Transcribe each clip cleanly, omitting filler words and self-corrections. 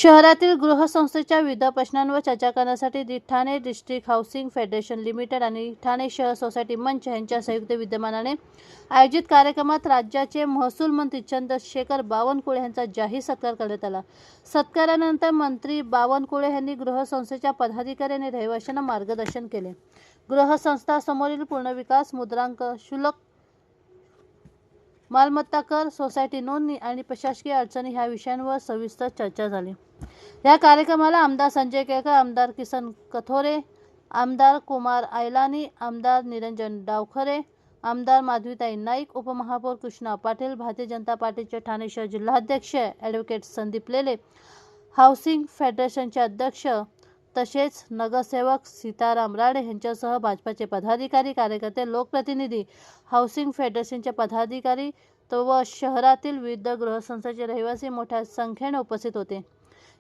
शहरातील गृहसंस्थेच्या विविध प्रश्नांवर चर्चा करण्यासाठी Thane district housing federation limited आणि ठाणे शहर सोसायटी मंच यांच्या संयुक्त विद्यमानाने आयोजित कार्यक्रमात राज्याचे महसूल मंत्री चंद्रशेखर बावनकुळे यांचा जाहीर सत्कार करण्यात आला। सत्कारानंतर मंत्री बावनकुळे यांनी गृहसंस्थेच्या पदाधिकारी आणि रहिवाशांना मार्गदर्शन केले। गृहसंस्था समोरील पुनर्विकास, मुद्रांक शुल्क, मालमत्ता कर, सोसायटी नोंदणी आणि प्रशासकीय अडचणी ह्या विषयांवर सविस्तर चर्चा झाली। या कार्यक्रमाला आमदार संजय केळकर, आमदार किसन कथोरे, आमदार कुमार आयलानी, आमदार निरंजन डावखरे, आमदार माधवीताई नाईक, उपमहापौर कृष्णा पाटील, भारतीय जनता पार्टीचे ठाणे शहर जिल्हाध्यक्ष ॲडव्होकेट संदीप लेले, हाऊसिंग फेडरेशनचे अध्यक्ष तसेच नगरसेवक सीताराम राणे यांच्यासह भाजपाचे पदाधिकारी, कार्यकर्ते, लोकप्रतिनिधी, हाऊसिंग फेडरेशनचे पदाधिकारी व शहरातील विविध गृहसंस्थांचे रहिवासी मोठ्या संख्येने उपस्थित होते।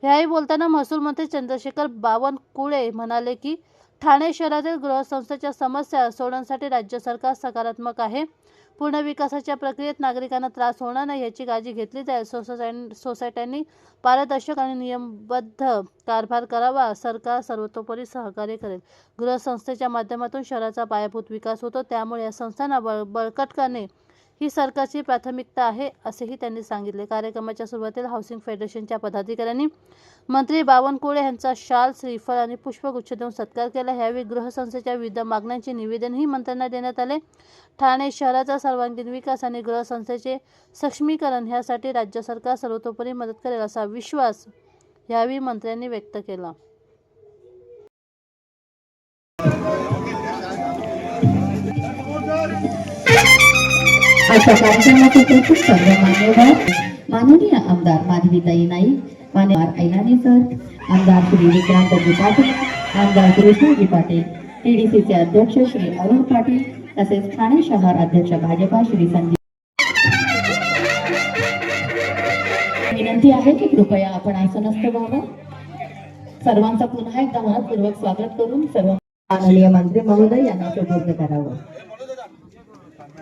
यावेळी बोलताना महसूल मंत्री चंद्रशेखर बावनकुळे म्हणाले की ठाणे शहरातील गृहसंस्थेच्या समस्या सोडवण्यासाठी राज्य सरकार सकारात्मक आहे। पूर्ण विकासाच्या प्रक्रियेत नागरिकांना त्रास होणार नाही याची काळजी घेतली जाईल। सोसायट्यांनी पारदर्शक आणि नियमबद्ध कारभार करावा। सरकार सर्वतोपरी सहकार्य करेल। गृहसंस्थेच्या माध्यमातून शहराचा पायाभूत विकास होतो, त्यामुळे या संस्थांना बळकट करणे ही सरकारची प्राथमिकता आहे, असेही त्यांनी सांगितले। कार्यक्रमाच्या सुरुवातीला हाऊसिंग फेडरेशनच्या पदाधिकाऱ्यांनी मंत्री बावनकुळे यांचा शाल, श्रीफळ आणि पुष्पगुच्छ देऊन सत्कार केला। यावेळी गृहसंस्थेच्या विविध मागण्यांचे निवेदनही मंत्र्यांना देण्यात आले। ठाणे शहराचा सर्वांगीण विकास आणि गृहसंस्थेचे सक्षमीकरण यासाठी राज्य सरकार सर्वतोपरी मदत करेल असा विश्वास यावेळी मंत्र्यांनी व्यक्त केला। आजच्या कार्यक्रमाचे प्रमुख सर्व माननीय आमदार माधवीताई नाईक, मान्यवर ऐलानी सर, आमदार श्री विक्रांतजी पाटील, आमदार कृष्णाजी पाटील, टीडीसीचे अध्यक्ष श्री अरुण पाटील, तसेच ठाणे शहर अध्यक्ष भाजपा श्री संदीप। विनंती आहे की कृपया आपण आसनस्थ व्हावं। सर्वांचा पुन्हा एकदा मनपूर्वक स्वागत करून सर्व माननीय मंत्री महोदय यांना सुपूर्द करावं।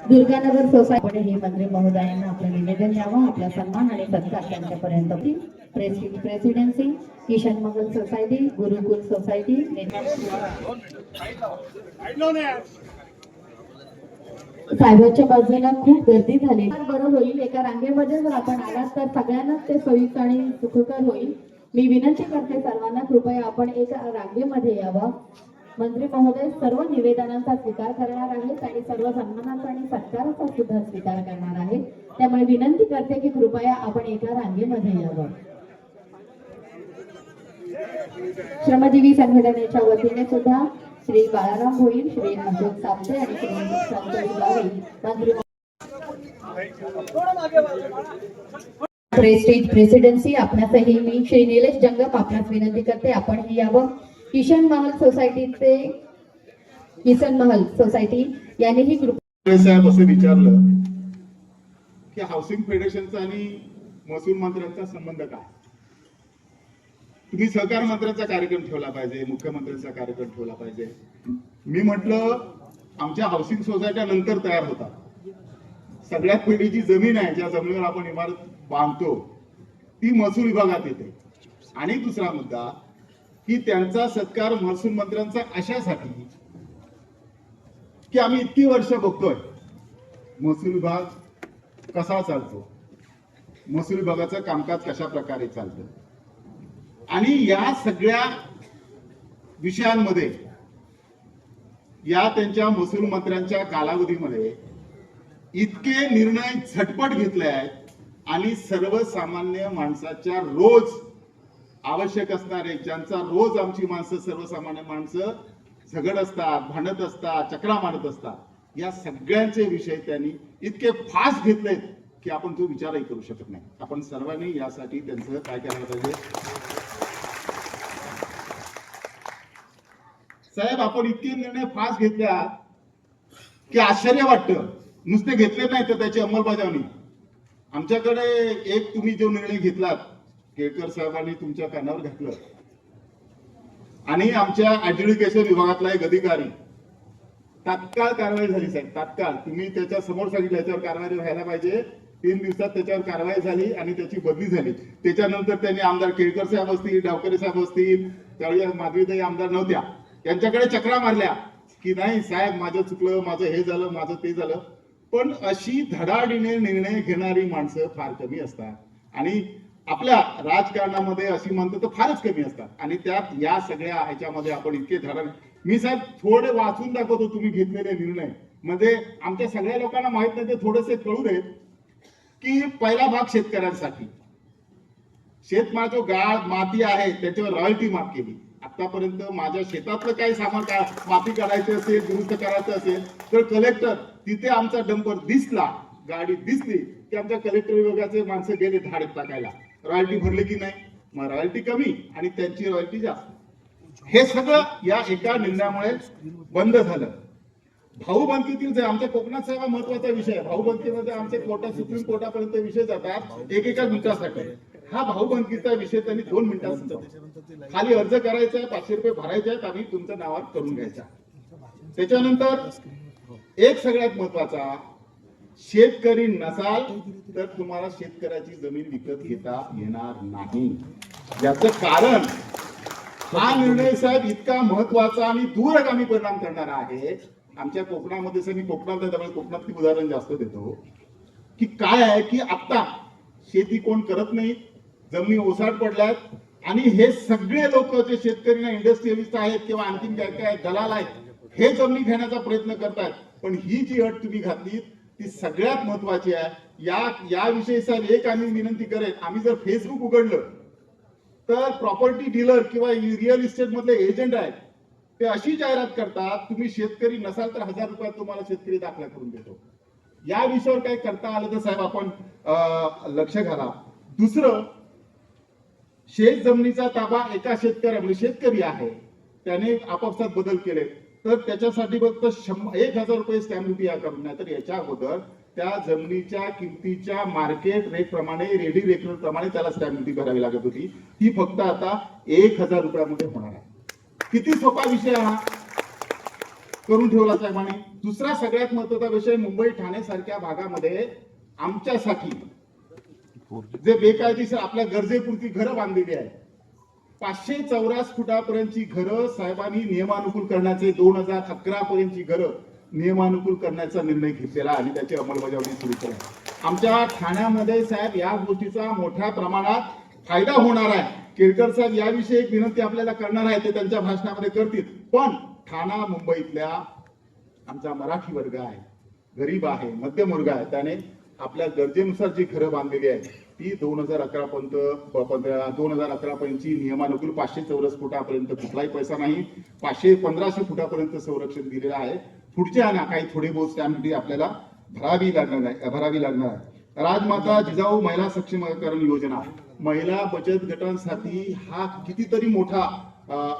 दुर्गानगर सोसायटी हे मंत्री महोदयांना आपलं निवेदन द्यावं। आपला सन्मान आणि सत्कार त्यांच्यापर्यंत प्रेसिडेन्सी, किशन मंगल सोसायटी, गुरुकुल सोसायटी, साहेबांच्या बाजूला खूप गर्दी झाली। बरं होईल एका रांगेमध्ये जर आपण आलात तर सगळ्यांनाच ते सोयीस्कर आणि सुखकर होईल। मी विनंती करते सर्वांना कृपया आपण एका रांगेमध्ये यावं। मंत्री महोदय सर्व निवेदनांचा स्वीकार करणार आहेत आणि सर्व सन्मानाचा आणि सत्काराचा सुद्धा स्वीकार करणार आहेत, त्यामुळे विनंती करते की कृपया आपण एका रांगेमध्ये यावं। श्रमजीवी संघटनेच्या वतीने सुद्धा श्री बाळाराम भोईर, श्री अशोक साबळे आणि श्री संतोष गावी मंत्री प्रेस्टीज प्रेसिडेन्सी आपणासही मी श्री निलेश जंगम आपणास विनंती करते आपणही यावं। किशन महल सोसायटीचे किसन महल सोसायटी यांनीही साहेब असं विचारलं की हाऊसिंग फेडरेशनचा आणि महसूल मंत्र्यांचा संबंध काय? तुम्ही सहकार मंत्र्यांचा कार्यक्रम ठेवला पाहिजे, मुख्यमंत्र्यांचा कार्यक्रम ठेवला पाहिजे। मी म्हटलं आमच्या हाऊसिंग सोसायट्या नंतर तयार होतात। सगळ्यात पहिली जी जमीन आहे, ज्या जमिनीवर आपण इमारत बांधतो, ती महसूल विभागात येते। आणि दुसरा मुद्दा की त्यांचा सत्कार महसूल मंत्र्यांचा अशासाठी की आम्ही इतकी वर्ष बघतोय महसूल विभाग कसा चालतो, महसूल विभागाचं कामकाज कशा प्रकारे चालतं, आणि या सगळ्या विषयांमध्ये या त्यांच्या महसूल मंत्र्यांच्या कालावधीमध्ये इतके निर्णय झटपट घेतले आहेत आणि सर्वसामान्य माणसाच्या रोज आवश्यक असणारे, ज्यांचा रोज आमची माणसं, सर्वसामान्य माणसं झगडत असतात, भांडत असतात, चक्रा मारत असतात, या सगळ्यांचे विषय त्यांनी इतके फास्ट घेतलेत की आपण तो विचारही करू शकत नाही। आपण सर्वांनी यासाठी त्यांचं काय करायला पाहिजे? साहेब, आपण इतके निर्णय फास्ट घेतल्या की आश्चर्य वाटतं। नुसते घेतले नाही तर त्याची अंमलबजावणी। आमच्याकडे एक तुम्ही जो निर्णय घेतलात, केळकर साहेबांनी तुमच्या कानावर घातलं आणि आमच्या ऍडज्युडिकेशन विभागातला एक अधिकारी तात्काळ कारवाई झाली। साहेब, तात्काळ तुम्ही त्याच्या समोर सांगितलं याच्यावर कारवाई व्हायला पाहिजे, 3 दिवसात त्याच्यावर कारवाई झाली आणि त्याची बदली झाली. त्याच्यानंतर त्यांनी आमदार केळकर साहेब असतील, डावकरे साहेब असतील, त्यावेळी माधवीताई आमदार नव्हत्या, यांच्याकडे चक्रा मारल्या की नाही साहेब माझं चुकलं, माझं हे झालं, माझं ते झालं. पण अशी धडाडीने निर्णय घेणारी माणसं फार कमी असतात आणि आपल्या राजकारणामध्ये अशी म्हणतो तर फारच कमी असतात. आणि त्यात या सगळ्या ह्याच्यामध्ये आपण इतके धडाड, मी साहेब थोडे वाचून दाखवतो तुम्ही घेतलेले निर्णय, म्हणजे आमच्या सगळ्या लोकांना माहित नाही ते थोडेसे कळू देत. की पहिला भाग शेतकऱ्यांसाठी, शेतमाल जो गाळ माती आहे त्याच्यावर रॉयल्टी माफ केली. आतापर्यंत माझ्या शेतातलं काही सामान माती काढायचं असेल, दुरुस्त करायचं असेल तर कलेक्टर तिथे आमचा डंपर दिसला, गाडी दिसली की आमच्या कलेक्टर विभागाचे माणसं गेले धाडे टाकायला. रॉयल्टी भरले की नाही, मग रॉयल्टी कमी आणि त्यांची रॉयल्टी जास्त. हे सगळं या एका निर्णयामुळे बंद झालं. भाऊबंदकीतील जे आमच्या कोकणात साहेब हा महत्वाचा विषय आहे. भाऊबंदकीमध्ये आमचे कोर्टात, सुप्रीम कोर्टापर्यंत विषय जातात एकेका मिनिटासाठी. हा भाऊबंदकीचा विषय त्यांनी 2 मिनिटात संपवला. खाली अर्ज करायचा आहे, 500 रुपये भरायचे आहेत आणि तुमच्या नावावर करून घ्यायचा. त्याच्यानंतर एक सगळ्यात महत्वाचा, शेतकरी नसाल तर तुम्हाला शेतकऱ्याची जमीन विकत घेता येणार नाही. याचं कारण हा निर्णय साहेब इतका महत्वाचा आणि दूरगामी परिणाम करणारा आहे. आमच्या कोकणामध्ये, मी कोकणात आहे त्यामुळे कोकणातली उदाहरण जास्त देतो, की काय आहे की आता शेती कोण करत नाही, जमिनी ओसाड पडल्यात आणि हे सगळे लोक जे शेतकरी ना इंडस्ट्रियलिस्ट आहेत किंवा आणखीन काय काय दलाल आहेत, हे जमिनी घेण्याचा प्रयत्न करतात. पण ही जी अट तुम्ही घातली ती सगळ्यात महत्वाची आहे. याविषयी साहेब एक आम्ही विनंती करेन, आम्ही जर फेसबुक उघडलं तर प्रॉपर्टी डीलर किंवा रिअल इस्टेट मधले एजंट आहेत ते अशी जाहिरात करतात, तुम्ही शेतकरी नसाल तर 1000 रुपयात तुम्हाला शेतकरी दाखला करून देतो. या विषयावर काही करता आलं तर साहेब आपण लक्ष घाला. दुसरं, शेत जमिनीचा ताबा एका शेतकऱ्या म्हणजे शेतकरी आहे त्याने आपापसात बदल केले तर त्याच्यासाठी फक्त 1000 रुपये स्टॅम्प ड्युटी करून, नाही तर याच्या अगोदर त्या जमिनीच्या किमतीच्या मार्केट रेट प्रमाणे, रेडी रेट प्रमाणे त्याला स्टॅम्प ड्युटी भरावी लागत होती. ती फक्त आता 1000 रुपयामध्ये होणार आहे. किती सोपा विषय हा करून ठेवला साहेबांनी. दुसरा सगळ्यात महत्वाचा विषय, मुंबई ठाणे सारख्या भागामध्ये आमच्यासाठी जे बेकायदेशीर आपल्या गरजेपुरती घरं बांधलेली आहेत, 584 फुटापर्यंतची घरं साहेबांनी नियमानुकूल करण्याचे, 2011 पर्यंतची घरं नियमानुकूल करण्याचा निर्णय घेतलेला आणि त्याची अंमलबजावणी सुरू केली. आमच्या ठाण्यामध्ये साहेब या गोष्टीचा मोठ्या प्रमाणात फायदा होणार आहे. केळकर साहेब याविषयी एक विनंती आपल्याला करणार आहे, ते त्यांच्या भाषणामध्ये करतील. पण ठाणा मुंबईतल्या आमचा मराठी वर्ग आहे, गरीब आहे, मध्यम वर्ग आहे, त्याने आपल्या गरजेनुसार जी घरं बांधलेली आहेत ती 2011 पर्यंतची नियमानुकूल 500 चौरस फुटापर्यंत कुठलाही पैसा नाही, 1500 फुटापर्यंत संरक्षण दिलेलं आहे. पुढच्या ना काही थोडे बहुत स्टॅम्प ड्युटी आपल्याला भरावी लागणार आहे. राजमाता जिजाऊ महिला सक्षमीकरण योजना, महिला बचत गटांसाठी हा कितीतरी मोठा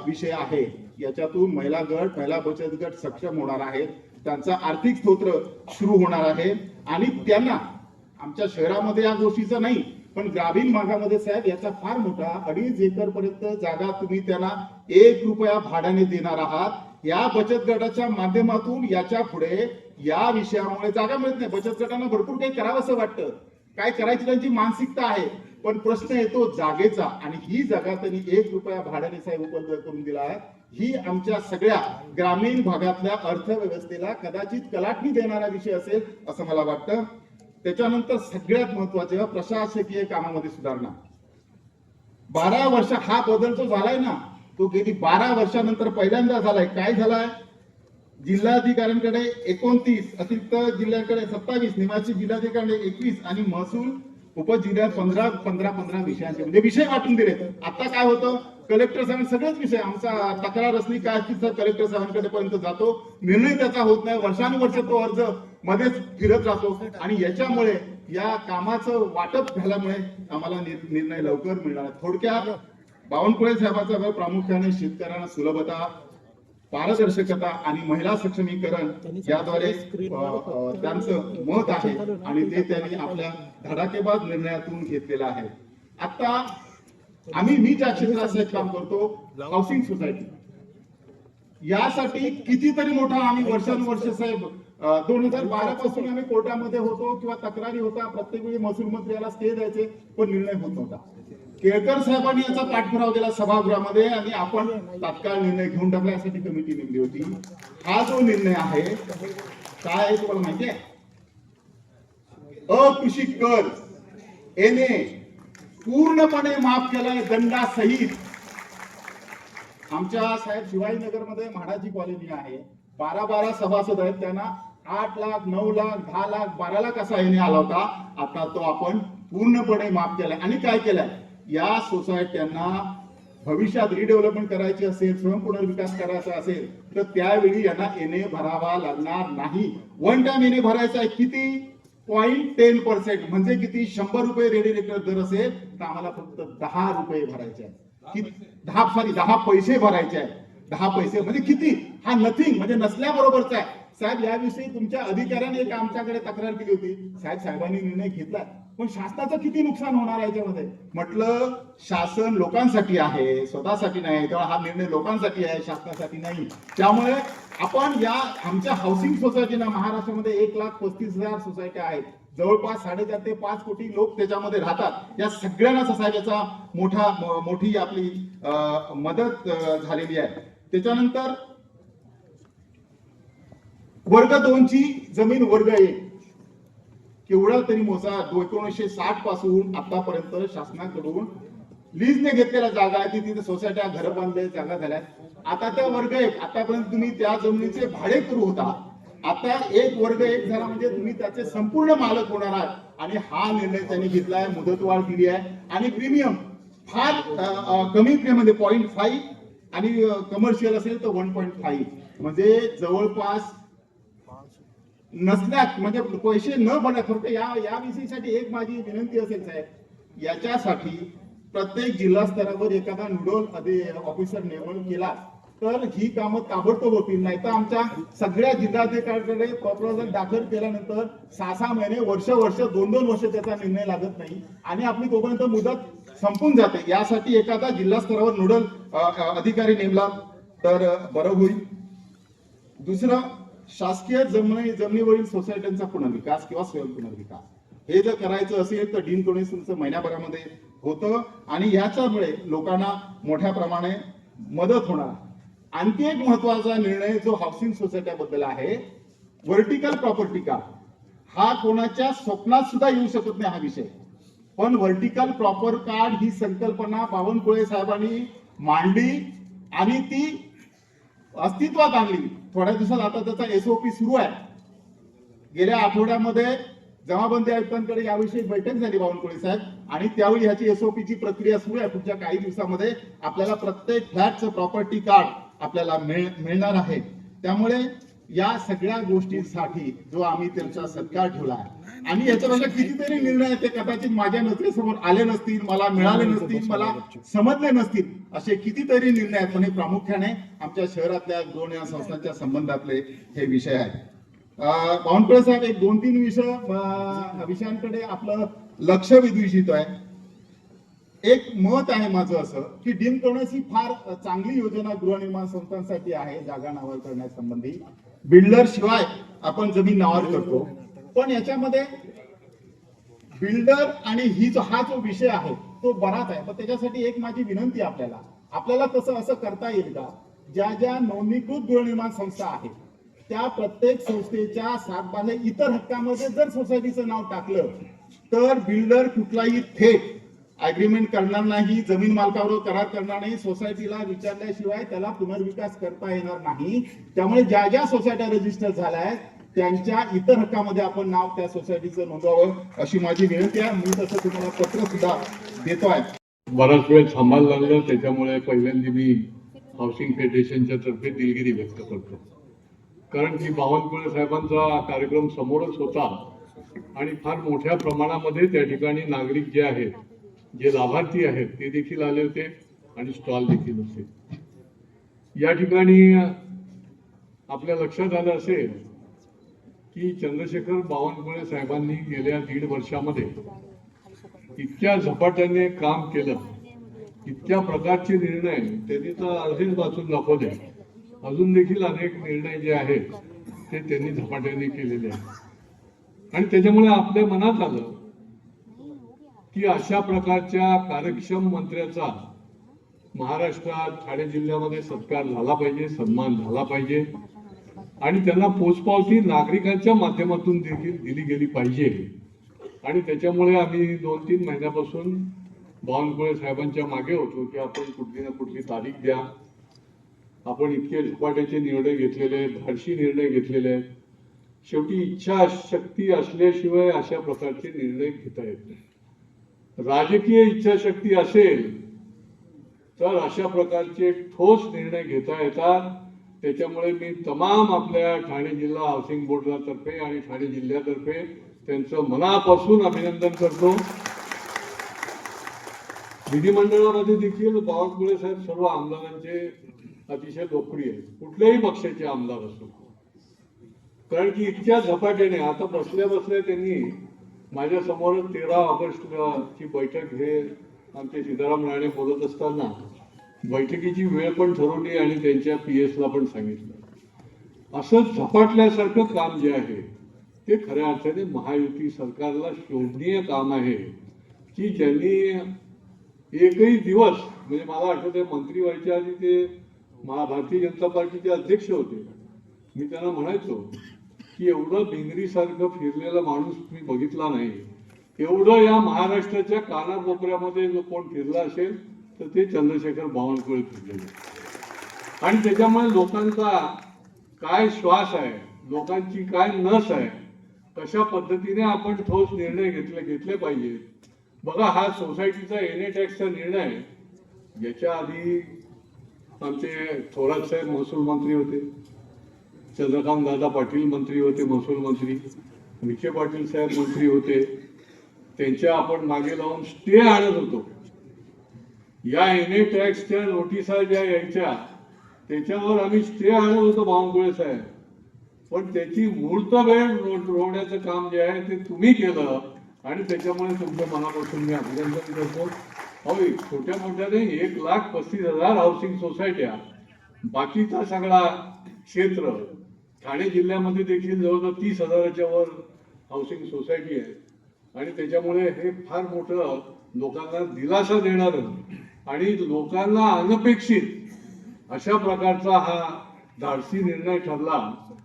विषय आहे. याच्यातून महिला गट, महिला बचत गट सक्षम होणार आहेत, त्यांचा आर्थिक स्तोत्र सुरू होणार आहे आणि त्यांना आमच्या शहरामध्ये या गोष्टीचा नाही पण ग्रामीण भागामध्ये साहेब याचा फार मोठा 2.5 एकर पर्यंत जागा तुम्ही त्यांना 1 रुपया भाड्याने देणार आहात. या बचत गटाच्या माध्यमातून याच्या पुढे या विषयामुळे जागा मिळत नाही. बचत गटांना भरपूर काही करावं असं वाटतं, काय करायची त्यांची मानसिकता आहे, पण प्रश्न येतो जागेचा. आणि ही जागा त्यांनी 1 रुपया भाड्याने साहेब उपलब्ध करून दिला आहे. ही आमच्या सगळ्या ग्रामीण भागातल्या अर्थव्यवस्थेला कदाचित कलाटणी देणारा विषय असेल असं मला वाटतं. त्याच्यानंतर सगळ्यात महत्वाचे प्रशासकीय कामामध्ये सुधारणा. 12 वर्ष हा बदल जो झालाय ना तो गेली 12 वर्षानंतर पहिल्यांदा झालाय. काय झालाय, जिल्हाधिकाऱ्यांकडे 29, अतिरिक्त जिल्ह्यांकडे 27, निवासी जिल्हाधिकाऱ्यांकडे 21 आणि महसूल उपजिल्ह्यात 15 विषयांचे म्हणजे विषय वाटून दिले. आता काय होतं, कलेक्टर साहेब सगळेच विषय, आमचा तक्रार असली काय असतील तर कलेक्टर साहेबांकडे पर्यंत जातो, निर्णय त्याचा होत नाही, वर्षानुवर्ष तो अर्ज मध्येच फिरत राहतो आणि याच्यामुळे या कामाचं वाटप झाल्यामुळे आम्हाला निर्णय लवकर मिळणार. थोडक्यात बावनकुळे साहेबांचा प्रामुख्याने शेतकऱ्यांना सुलभता, पारदर्शकता आणि महिला सक्षमीकरण याद्वारे त्यांचं मत आहे आणि ते त्यांनी आपल्या धडाकेबाज निर्णयातून घेतलेलं आहे. आता मी ज्या क्षेत्रात काम करतो, हाऊसिंग सोसायटी, यासाठी कितीतरी मोठा आम्ही वर्षानुवर्ष साहेब 2012 पासून आम्ही कोर्टामध्ये होतो किंवा तक्रारी होता, प्रत्येक वेळी महसूल मंत्री याला स्टे द्यायचे, पण निर्णय होत नव्हता. केळकर साहेबांनी याचा पाठपुरावा केला सभागृहामध्ये आणि आपण तात्काळ निर्णय घेऊन टाकला. यासाठी कमिटी नेमली होती. हा जो निर्णय आहे काय आहे तुम्हाला माहिती आहे? अकृषी कर याने पूर्णपणे माफ केलाय दंडासहित. आमच्या साहेब शिवाजीनगरमध्ये म्हाडाची कॉलनी आहे, 12 सभासद आहेत, त्यांना 8 लाख 9 लाख 10 लाख 12 लाख असा याने आला होता. आता तो आपण पूर्णपणे माफ केलाय. आणि काय केलंय, या सोसायट्यांना भविष्यात रिडेव्हलपमेंट करायची असेल, स्वयंपुनर्विकास करायचा असेल तर त्यावेळी यांना एनए भरावा लागणार नाही. वन टाइम एनए भरायचा आहे. किती? 0.10%. म्हणजे किती? 100 रुपये रेडिएटर दर असेल तर आम्हाला फक्त 10 रुपये भरायचे आहेत. 10 पैसे भरायचे आहेत. 10 पैसे म्हणजे किती? हा नथिंग, म्हणजे नसल्याबरोबरचा आहे. साहेब, याविषयी तुमच्या अधिकाऱ्यांनी एक आमच्याकडे तक्रार केली होती. साहेबांनी निर्णय घेतला, पण शासनाचं किती नुकसान होणार आहे याच्यामध्ये? म्हटलं शासन लोकांसाठी आहे, स्वतःसाठी नाही. तेव्हा हा निर्णय लोकांसाठी आहे, शासनासाठी नाही. त्यामुळे आपण या आमच्या हाऊसिंग सोसायटीना महाराष्ट्रामध्ये 1,35,000 सोसायट्या आहेत. जवळपास 4.5 ते 5 कोटी लोक त्याच्यामध्ये राहतात. या सगळ्यांना सोसायटीचा मोठी आपली मदत झालेली आहे. त्याच्यानंतर वर्ग 2 ची जमीन वर्ग 1 केवढा तरी मोसा 1960 पासून आतापर्यंत शासनाकडून लीजने घेतलेल्या जागा आहे. तिथे सोसायट्या, घर बांधले, जागा झाल्या. आता त्या वर्ग 1 आतापर्यंत तुम्ही त्या जमिनीचे भाडे करू होता. आता एक वर्ग 1 झाला म्हणजे तुम्ही त्याचे संपूर्ण मालक होणार आहात. आणि हा निर्णय त्यांनी घेतलाय. मुदतवाढ दिली आहे आणि प्रीमियम फार कमी प्रीमियम 0.5 आणि कमर्शियल असेल तर 1.5 म्हणजे जवळपास नसल्यात म्हणजे पैसे न भरण्यात. फक्त या विषयीसाठी एक माझी विनंती असेल साहेब, याच्यासाठी प्रत्येक जिल्हा स्तरावर एखादा नोडल ऑफिसर नेमून केला तर ही कामं ताबडतोब होतील. नाही तर आमच्या सगळ्या जिल्हाधिकाऱ्यांकडे प्रपोजल दाखल केल्यानंतर 6 महिने, वर्ष 2 वर्ष त्याचा निर्णय लागत नाही आणि आपली तोपर्यंत मुदत संपून जाते. यासाठी एखादा जिल्हा स्तरावर नोडल अधिकारी नेमला तर बरं होईल. दुसरं, शासकीय जमिनीवरील सोसायट्यांचा पुनर्विकास किंवा स्वयंपुनर्विकास हे जर करायचं असेल तर डीन तुमचं महिन्याभरामध्ये होतं आणि याच्यामुळे लोकांना मोठ्या प्रमाणे मदत होणार. आणखी एक महत्वाचा निर्णय जो हाऊसिंग सोसायट्याबद्दल आहे, व्हर्टिकल प्रॉपर्टी कार्ड. हा कोणाच्या स्वप्नात सुद्धा येऊ शकत नाही हा विषय, पण व्हर्टिकल प्रॉपर कार्ड ही संकल्पना बावनकुळे साहेबांनी मांडली आणि ती अस्तित्वात आणली. थोड्या दिवसात आता त्याचा एसओपी सुरू आहे. गेल्या आठवड्यामध्ये जमाबंदी आयुक्तांकडे याविषयी बैठक झाली बावनकुळे साहेब आणि त्यावेळी ह्याची एसओपीची प्रक्रिया सुरू आहे. पुढच्या काही दिवसामध्ये आपल्याला प्रत्येक फ्लॅटचं प्रॉपर्टी कार्ड आपल्याला मिळणार आहे. त्यामुळे या सगळ्या गोष्टींसाठी जो आम्ही त्यांचा सत्कार ठेवला आहे आणि याच्यापेक्षा कितीतरी निर्णय ते कदाचित माझ्या नजरेसमोर आले नसतील, मला मिळाले नसतील, मला समजले नसतील, असे कितीतरी निर्णय आहेत. पण हे प्रामुख्याने आमच्या शहरातल्या गृहनिर्माण संस्थांच्या संबंधातले हे विषय आहेत. बावनकुळे साहेब, एक 2-3 विषयांकडे आपलं लक्ष वेधू इच्छितोय. एक मत आहे माझं असं की डीम करणं ही फार चांगली योजना गृहनिर्माण संस्थांसाठी आहे. जागा नावावर करण्यासंबंधी बिल्डर शिवाय आपण जमीन नावावर करतो, पण याच्यामध्ये बिल्डर आणि हा जो विषय आहे तो बराच आहे. पण त्याच्यासाठी एक माझी विनंती आपल्याला तसं असं करता येईल का, ज्या नोंदणीकृत गृहनिर्माण संस्था आहेत त्या प्रत्येक संस्थेच्या सातबारे इतर हक्कामध्ये जर सोसायटीचं नाव टाकलं तर बिल्डर कुठलाही थेट अग्रीमेंट करणार नाही, जमीन मालकावर करार करणार नाही, सोसायटीला विचारल्याशिवाय त्याला पुनर्विकास करता येणार नाही. त्यामुळे ज्या सोसायट्या रजिस्टर झाल्या आहेत त्यांच्या इतर हक्कामध्ये आपण नाव त्या सोसायटीचं नोंदवावं अशी माझी विनंती आहे. मी तसं तुम्हाला पत्र सुद्धा देतो आहे. बराच वेळ थांबायला लागलं, त्याच्यामुळे पहिल्यांदा मी हाऊसिंग फेडरेशनच्या तर्फे दिलगिरी व्यक्त करतो. कारण की बावनकुळे साहेबांचा कार्यक्रम समोरच होता आणि फार मोठ्या प्रमाणामध्ये त्या ठिकाणी नागरिक जे आहेत, जे लाभार्थी आहेत ते देखील आले होते आणि स्टॉल देखील होते. या ठिकाणी आपल्या लक्षात आलं असेल की चंद्रशेखर बावनकुळे साहेबांनी गेल्या 1.5 वर्षामध्ये इतक्या झपाट्याने काम केलं, इतक्या प्रकारचे निर्णय त्यांनी तर अर्धेच वाचून दाखवले. अजून देखील अनेक निर्णय जे आहेत ते त्यांनी झपाट्याने केलेले आहे. आणि त्याच्यामुळे आपल्या मनात आलं की अशा प्रकारच्या कार्यक्षम मंत्र्याचा महाराष्ट्रात ठाणे जिल्ह्यामध्ये सत्कार झाला पाहिजे, सन्मान झाला पाहिजे आणि त्यांना पोचपावती नागरिकांच्या माध्यमातून देखील दिली गेली पाहिजे. आणि त्याच्यामुळे आम्ही 2-3 महिन्यापासून बावनकुळे साहेबांच्या मागे होतो की आपण कुठली ना कुठली तारीख द्या. आपण इतके झपाट्याचे निर्णय घेतलेले आहेत, धाडसी निर्णय घेतलेले आहेत. शेवटी इच्छाशक्ती असल्याशिवाय अशा प्रकारचे निर्णय घेता येत नाही. राजकीय इच्छाशक्ती असेल तर अशा प्रकारचे ठोस निर्णय घेता येतात. त्याच्यामुळे मी तमाम आपल्या ठाणे जिल्हा हाऊसिंग बोर्डातर्फे आणि ठाणे जिल्ह्यातर्फे त्यांचं मनापासून अभिनंदन करतो. विधिमंडळामध्ये देखील बावनकुळे साहेब सर्व आमदारांचे अतिशय लोकप्रिय आहेत, कुठल्याही पक्षाचे आमदार असो. कारण की इतक्या झपाट्याने आता बसल्या बसल्या त्यांनी माझ्या समोर 13 ऑगस्टची बैठक हे आमचे सीताराम राणे बोलत असताना बैठकीची वेळ पण ठरवली आणि त्यांच्या PS ला पण सांगितलं. असं झपाटल्यासारखं काम जे आहे ते खऱ्या अर्थाने महायुती सरकारला शोभनीय काम आहे की ज्यांनी एकही दिवस म्हणजे मला आठवतंय मंत्री व्हायच्या आधी ते भारतीय जनता पार्टीचे अध्यक्ष होते. मी त्यांना म्हणायचो की एवढं भिंगरीसारखं फिरलेला माणूस मी बघितला नाही. एवढं या महाराष्ट्राच्या कानाकोपऱ्यामध्ये जो कोण फिरला असेल तर ते चंद्रशेखर बावनकुळे फिरलेले. आणि त्याच्यामुळे लोकांचा काय श्वास आहे, लोकांची काय नस आहे, कशा पद्धतीने आपण ठोस निर्णय घेतले पाहिजे. बघा, हा सोसायटीचा एनए टॅक्सचा निर्णय याच्या आधी आमचे थोरात साहेब महसूल मंत्री होते, चंद्रकांत दादा पाटील मंत्री होते महसूल मंत्री, विखे पाटील साहेब मंत्री होते. त्यांच्या आपण मागे लावून स्टे आणत होतो. या एनए टॅक्सच्या नोटिसा ज्या यायच्या त्याच्यावर आम्ही स्टे आणत होतो बावनकुळे साहेब. पण त्याची मूर्तभेट रोवण्याचं काम जे आहे ते तुम्ही केलं आणि त्याच्यामुळे तुमच्या मनापासून मी अभिनंदन करतो. होय, छोट्या मोठ्याने 1,35,000 हाऊसिंग सोसायट्या, बाकीचा सगळा क्षेत्र ठाणे जिल्ह्यामध्ये देखील जवळजवळ 30,000च्या वर हाऊसिंग सोसायटी आहे. आणि त्याच्यामुळे हे फार मोठं लोकांना दिलासा देणारं आणि लोकांना अनपेक्षित अशा प्रकारचा हा धाडसी निर्णय ठरला.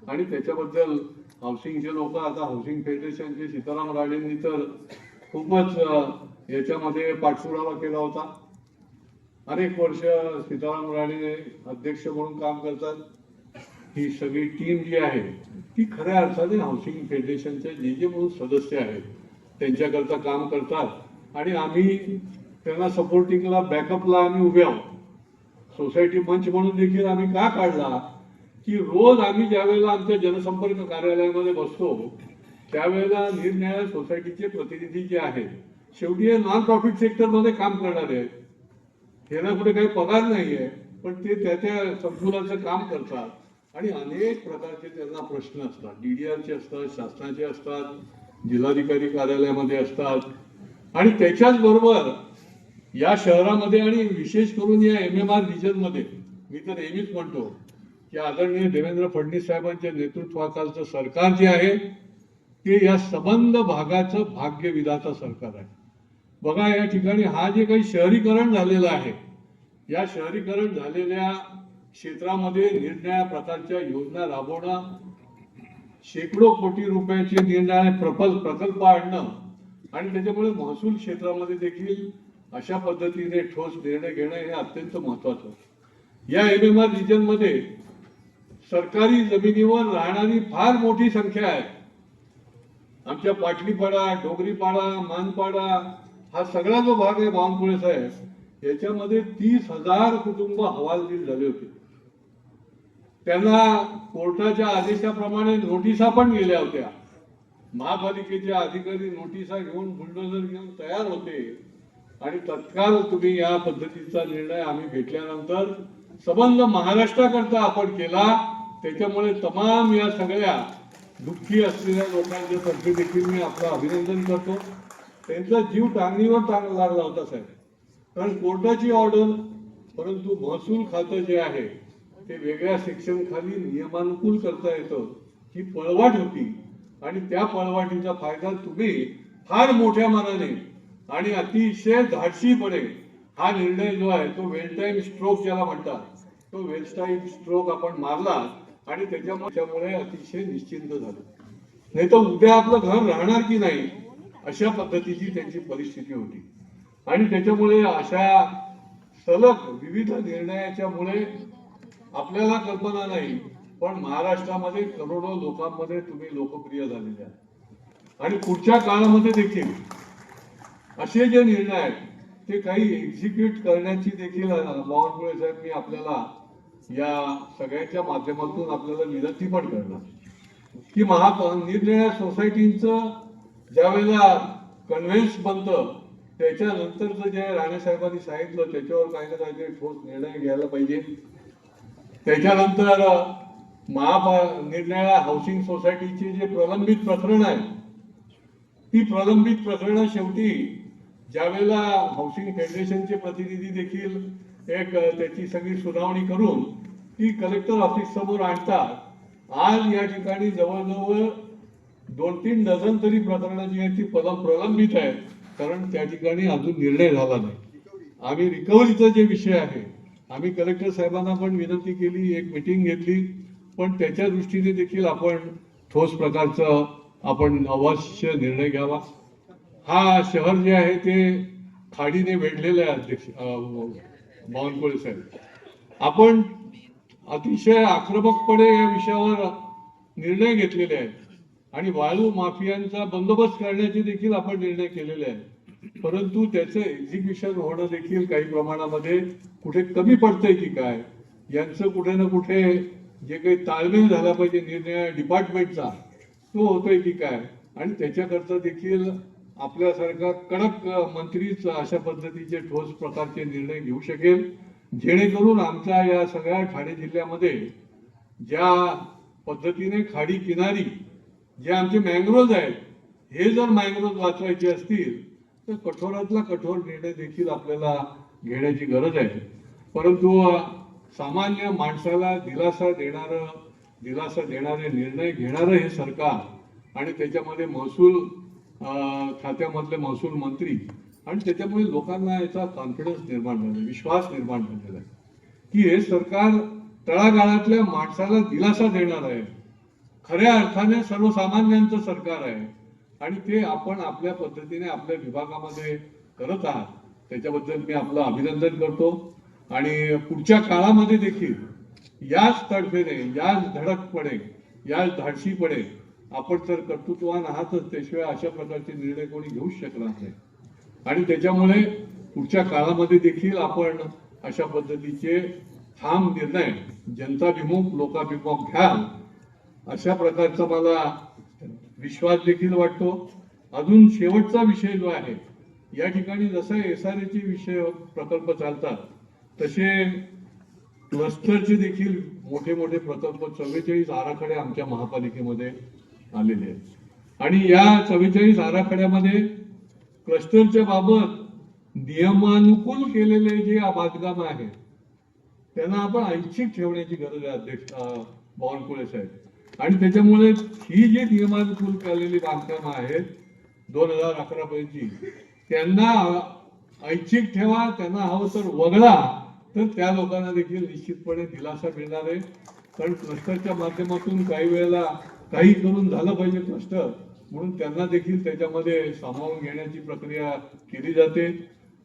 आणि त्याच्याबद्दल हाऊसिंगचे लोक, आता हाऊसिंग फेडरेशनचे सीताराम राणेंनी तर खूपच याच्यामध्ये पाठपुरावा केला होता. अनेक वर्ष सीताराम राणे अध्यक्ष म्हणून काम करतात. ही सगळी टीम जी आहे ती खऱ्या अर्थाने हाऊसिंग फेडरेशनचे जे म्हणून सदस्य आहेत त्यांच्याकरता काम करतात. आणि आम्ही त्यांना सपोर्टिंगला, बॅकअपला आम्ही उभे आहोत. सोसायटी मंच म्हणून देखील आम्ही का काढला की रोज आम्ही ज्यावेळेला आमच्या जनसंपर्क कार्यालयामध्ये बसतो त्यावेळेला निरनिराळ्या सोसायटीचे प्रतिनिधी जे आहेत, शेवटी हे नॉन प्रॉफिट सेक्टरमध्ये काम करणारे आहेत. त्यांना कुठे काही पगार नाही आहे, पण ते त्या संकुलाचं काम करतात. आणि अनेक प्रकारचे त्यांना प्रश्न असतात, DDRचे असतात, शासनाचे असतात, जिल्हाधिकारी कार्यालयामध्ये असतात. आणि त्याच्याच बरोबर या शहरामध्ये आणि विशेष करून या MMR रिजनमध्ये मी तर नेहमीच म्हणतो की आदरणीय देवेंद्र फडणवीस साहेबांच्या नेतृत्वाखालचं सरकार जे आहे ते या सबंध भागाचं भाग्य विधाता सरकार आहे. बघा, या ठिकाणी हा जे काही शहरीकरण झालेलं आहे, या शहरीकरण झालेल्या क्षेत्रामध्ये निरनिराळ्या प्रकारच्या योजना राबवणं, शेकडो कोटी रुपयाचे निरनिराळे प्रकल्प आणणं आणि त्याच्यामुळे महसूल क्षेत्रामध्ये देखील अशा पद्धतीने ठोस निर्णय घेणं हे अत्यंत महत्वाचं. या MMR रिजनमध्ये सरकारी जमिनीवर राहणारी फार मोठी संख्या आहे. आमच्या पाटलीपाडा, डोगरीपाडा, मानपाडा हा सगळा जो भाग आहे बावनकुळे साहेब, याच्यामध्ये 30,000 कुटुंब हवालदिल झाले होते. त्यांना कोर्टाच्या आदेशाप्रमाणे नोटिसा पण गेल्या होत्या. महापालिकेचे अधिकारी नोटिसा घेऊन, बुलडोजर घेऊन तयार होते. आणि तत्काळ तुम्ही या पद्धतीचा निर्णय आम्ही भेटल्यानंतर सबंध महाराष्ट्राकरता आपण केला. त्याच्यामुळे तमाम या सगळ्या दुःखी असलेल्या लोकांच्या तर्फे देखील मी आपलं अभिनंदन करतो. त्यांचा जीव टांगणीवर लागला होता साहेब, कारण कोर्टाची ऑर्डर, परंतु महसूल खातं जे आहे ते वेगळ्या सेक्शन खाली नियमानुकूल करता येतं. ही पळवाट होती आणि त्या पळवाटीचा फायदा तुम्ही फार मोठ्या मनाने आणि अतिशय धाडसीपणे हा निर्णय जो आहे तो वेल टाइम स्ट्रोक ज्याला म्हणतात तो वेल टाइम स्ट्रोक आपण मारला आणि त्याच्यामुळे अतिशय निश्चिंत झालं. नाही तर उद्या आपलं घर राहणार की नाही अशा पद्धतीची त्यांची परिस्थिती होती. आणि त्याच्यामुळे अशा सलग विविध निर्णयाच्या मुळे आपल्याला कल्पना नाही पण महाराष्ट्रामध्ये करोडो लोकांमध्ये तुम्ही लोकप्रिय झालेले आहात. आणि पुढच्या काळामध्ये देखील असे जे निर्णय आहेत ते काही एक्झिक्यूट करण्याची देखील बावनकुळे साहेब मी आपल्याला या सगळ्यांच्या माध्यमातून आपल्याला विनंती पण करणार की निरनिराळ्या सोसायटींचं ज्या वेळेला कन्व्हेन्स बनतं त्याच्यानंतरचं जे राणे साहेबांनी सांगितलं त्याच्यावर काही ना काहीतरी ठोस निर्णय घ्यायला पाहिजे. त्याच्यानंतर निरनिराळ्या हाऊसिंग सोसायटीची जे प्रलंबित प्रकरण आहे ती प्रलंबित प्रकरणं शेवटी ज्यावेळेला हाऊसिंग फेडरेशनचे प्रतिनिधी देखील एक त्याची सगळी सुनावणी करून ती कलेक्टर ऑफिस समोर आणतात. आज या ठिकाणी जवळजवळ 2-3 डझन तरी प्रकरणं जी आहेत ती प्रलंबित आहेत कारण त्या ठिकाणी अजून निर्णय झाला नाही. आम्ही रिकव्हरीचा जे विषय आहे आम्ही कलेक्टर साहेबांना पण विनंती केली, एक मीटिंग घेतली, पण त्याच्या दृष्टीने देखील आपण ठोस प्रकारचा आपण अवश्य निर्णय घ्यावा. हा शहर जे आहे ते खाडीने वेढलेलं आहे अध्यक्ष बावनकुळे साहेब. आपण अतिशय आक्रमकपणे या विषयावर निर्णय घेतलेले आहेत आणि वाळू माफियांचा बंदोबस्त करण्याचे देखील आपण निर्णय केलेले आहेत. परंतु त्याचं एक्झिक्युशन होणं देखील काही प्रमाणामध्ये कुठे कमी पडतंय की काय यांचं कुठे ना कुठे जे काही ताळमेळ झाला पाहिजे निर्णय डिपार्टमेंटचा तो होतोय की काय आणि त्याच्याकरता देखील आपल्यासारखा कडक मंत्रीच अशा पद्धतीचे ठोस प्रकारचे निर्णय घेऊ शकेल जेणेकरून आमच्या या सगळ्या ठाणे जिल्ह्यामध्ये ज्या पद्धतीने खाडी किनारी जे आमचे मँग्रोव्ज आहेत हे जर मँग्रोव्ज वाचवायचे असतील तर कठोरातला कठोर निर्णय देखील आपल्याला घेण्याची गरज आहे. परंतु सामान्य माणसाला दिलासा देणारे निर्णय घेणारं हे सरकार आणि त्याच्यामध्ये महसूल खात्यामधले महसूल मंत्री आणि त्याच्यामुळे लोकांना याचा कॉन्फिडन्स निर्माण झाला, विश्वास निर्माण झालेला आहे की हे सरकार तळागाळातल्या माणसाला दिलासा देणार आहे, खऱ्या अर्थाने सर्वसामान्यांचं सरकार आहे आणि ते आपण आपल्या पद्धतीने आपल्या विभागामध्ये करत आहात. त्याच्याबद्दल मी आपलं अभिनंदन करतो आणि पुढच्या काळामध्ये देखील याच तडफेने, याच धडकपणे, याच धाडसीपणे आपण तर कर्तृत्ववान आहातच त्याशिवाय अशा प्रकारचे निर्णय कोणी घेऊच शकणार नाही. आणि त्याच्यामुळे पुढच्या काळामध्ये देखील आपण अशा पद्धतीचे ठाम निर्णय जनताभिमुख लोकाभिमुख घ्याल अशा प्रकारचा मला विश्वास देखील वाटतो. अजून शेवटचा विषय जो आहे या ठिकाणी जसं SRA विषय प्रकल्प चालतात तसे क्लस्टरचे देखील मोठे मोठे प्रकल्प 44 आराखडे आमच्या महापालिकेमध्ये आलेले आहेत आणि या 44 आराखड्यामध्ये क्लस्टरच्या बाबत नियमानुकूल केलेले जे बांधकाम आहेत त्यांना आपण ऐच्छिक ठेवण्याची गरज आहे अध्यक्ष बावनकुळे साहेब. आणि त्याच्यामुळे ही जी नियमानुकूल केलेली बांधकामं आहेत 2011 पर्यंतची त्यांना ऐच्छिक ठेवा, त्यांना हवं तर वगळा तर त्या लोकांना देखील निश्चितपणे दिलासा मिळणार आहे. कारण क्लस्टरच्या माध्यमातून काही वेळेला काही करून झालं पाहिजे क्लस्टर म्हणून त्यांना देखील त्याच्यामध्ये सामावून घेण्याची प्रक्रिया केली जाते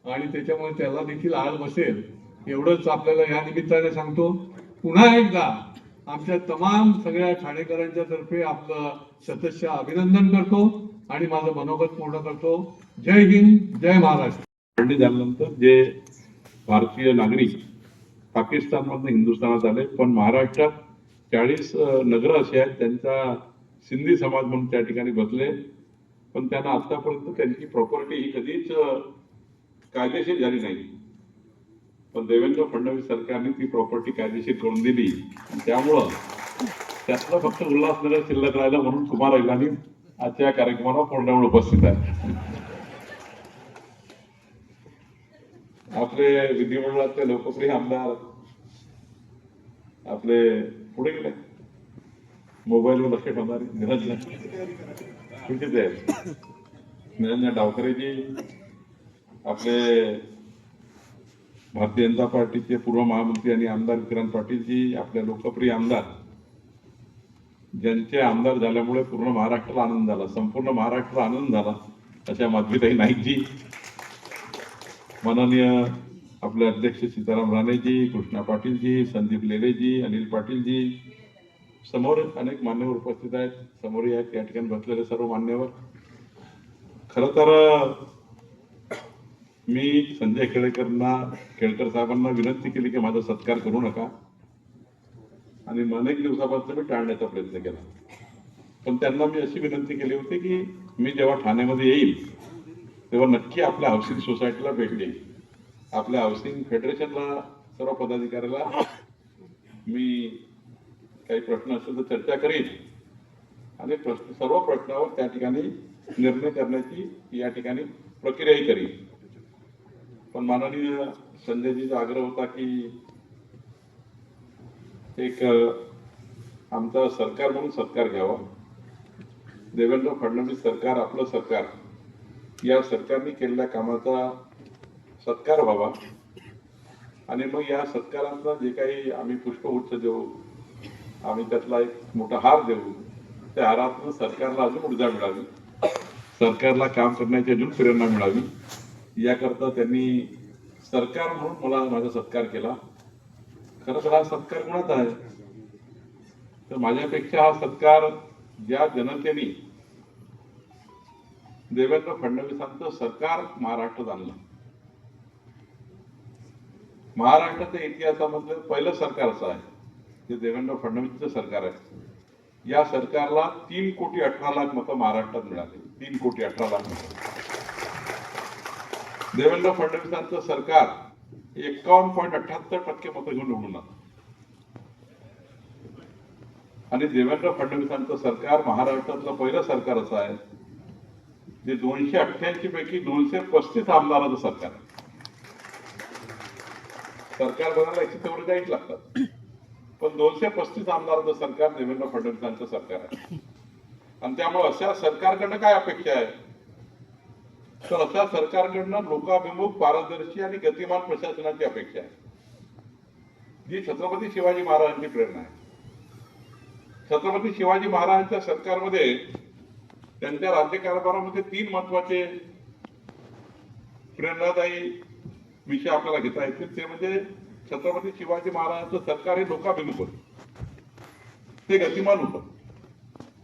आणि त्याच्यामुळे त्याला देखील आळ बसेल एवढंच आपल्याला या निमित्ताने सांगतो. पुन्हा एकदा आमच्या तमाम सगळ्या ठाणेकरांच्या तर्फे आपलं सततच्या अभिनंदन करतो आणि माझं मनोगत पूर्ण करतो. जय हिंद, जय महाराष्ट्र. झाल्यानंतर जे भारतीय नागरिक पाकिस्तानमधून हिंदुस्थानात आले पण महाराष्ट्रात 40 नगरं अशी आहेत त्यांचा सिंधी समाज म्हणून त्या ठिकाणी बसले पण त्यांना आतापर्यंत त्यांची प्रॉपर्टी ही कधीच कायदेशीर झाली नाही. पण देवेंद्र फडणवीस सरकारने ती प्रॉपर्टी कायदेशीर करून दिली त्यामुळं त्यातलं फक्त उल्हासनगर शिल्लक राहिलं म्हणून कुमार अहिलानी आजच्या कार्यक्रमाला पूर्ण उपस्थित आहेत. आपले विधिमंडळातले लोकप्रिय आमदार आपले पुढे गेले मोबाईलवर लक्ष ठेवणारी निरंजन तुमची तयारी. निरंजन डावकरेजी आपले भारतीय जनता पार्टीचे पूर्व महामंत्री आणि आमदार विक्रांत पाटीलजी, आपले लोकप्रिय आमदार, ज्यांचे आमदार झाल्यामुळे पूर्ण महाराष्ट्राला आनंद झाला, संपूर्ण महाराष्ट्राला आनंद झाला, अशा माधवीताई नाईकजी, माननीय आपले अध्यक्ष सीताराम राणेजी, कृष्णा पाटीलजी, संदीप लेलेजी, अनिल पाटीलजी, समोर अनेक मान्यवर उपस्थित आहेत, समोर आहेत या ठिकाणी बसलेले सर्व मान्यवर. खरं तर मी संजय केळकर साहेबांना विनंती केली की माझा सत्कार करू नका, आणि अनेक दिवसापासून मी टाळण्याचा प्रयत्न केला. पण त्यांना मी अशी विनंती केली होती की मी जेव्हा ठाण्यामध्ये येईल तेव्हा नक्की आपल्या हाऊसिंग सोसायटीला भेट देईल, आपल्या हाऊसिंग फेडरेशनला, सर्व पदाधिकाऱ्याला मी काही प्रश्न असेल तर चर्चा करीन, आणि सर्व प्रश्नावर त्या ठिकाणी निर्णय करण्याची या ठिकाणी प्रक्रियाही करीन. पण माननीय संजयजीचा आग्रह होता की एक आमचा सरकार म्हणून सत्कार घ्यावा. देवेंद्र फडणवीस सरकार, आपलं सरकार, या सरकारने केलेल्या कामाचा सत्कार व्हावा, आणि मग या सत्कारांना जे काही आम्ही पुष्पगुच्छ देऊ, आम्ही त्यातला एक मोठा हार देऊ, त्या हारातून सरकारला अजून ऊर्जा मिळावी, सरकारला काम करण्याची अजून प्रेरणा मिळावी, याकरता त्यांनी सरकार म्हणून मला माझा सत्कार केला. खरं तर हा सत्कार कोणाचा आहे, तर माझ्यापेक्षा हा सत्कार ज्या जनतेने देवेंद्र फडणवीसांचं सरकार महाराष्ट्रात आणलं, महाराष्ट्राच्या इतिहासामधलं पहिलं सरकार असं आहे जे देवेंद्र फडणवीसचं सरकार आहे. या सरकारला 3,18,00,000 मतं महाराष्ट्रात मिळाली. 3,18,00,000 मतं. देवेंद्र फडणवीसांचं सरकार 51.78% मतं घेऊन निवडून आलं, आणि देवेंद्र फडणवीसांचं सरकार महाराष्ट्रातलं पहिलं सरकार असं आहे जे 288 पैकी 235 आमदाराचं सरकार आहे. सरकार बनायला 144 लागतात, पण 235 आमदाराचं सरकार देवेंद्र फडणवीसांचं सरकार आहे. आणि त्यामुळे अशा सरकारकडनं काय अपेक्षा आहे, तर अशा सरकारकडनं लोकाभिमुख, पारदर्शी आणि गतिमान प्रशासनाची अपेक्षा आहे, जी छत्रपती शिवाजी महाराजांची प्रेरणा आहे. छत्रपती शिवाजी महाराजांच्या सरकारमध्ये, त्यांच्या राज्यकारभारामध्ये 3 महत्वाचे प्रेरणादायी विषय आपल्याला घेता येतील. ते म्हणजे छत्रपती शिवाजी महाराजांचं सरकार हे लोकाभिमुख होतं, ते गतिमान होतं,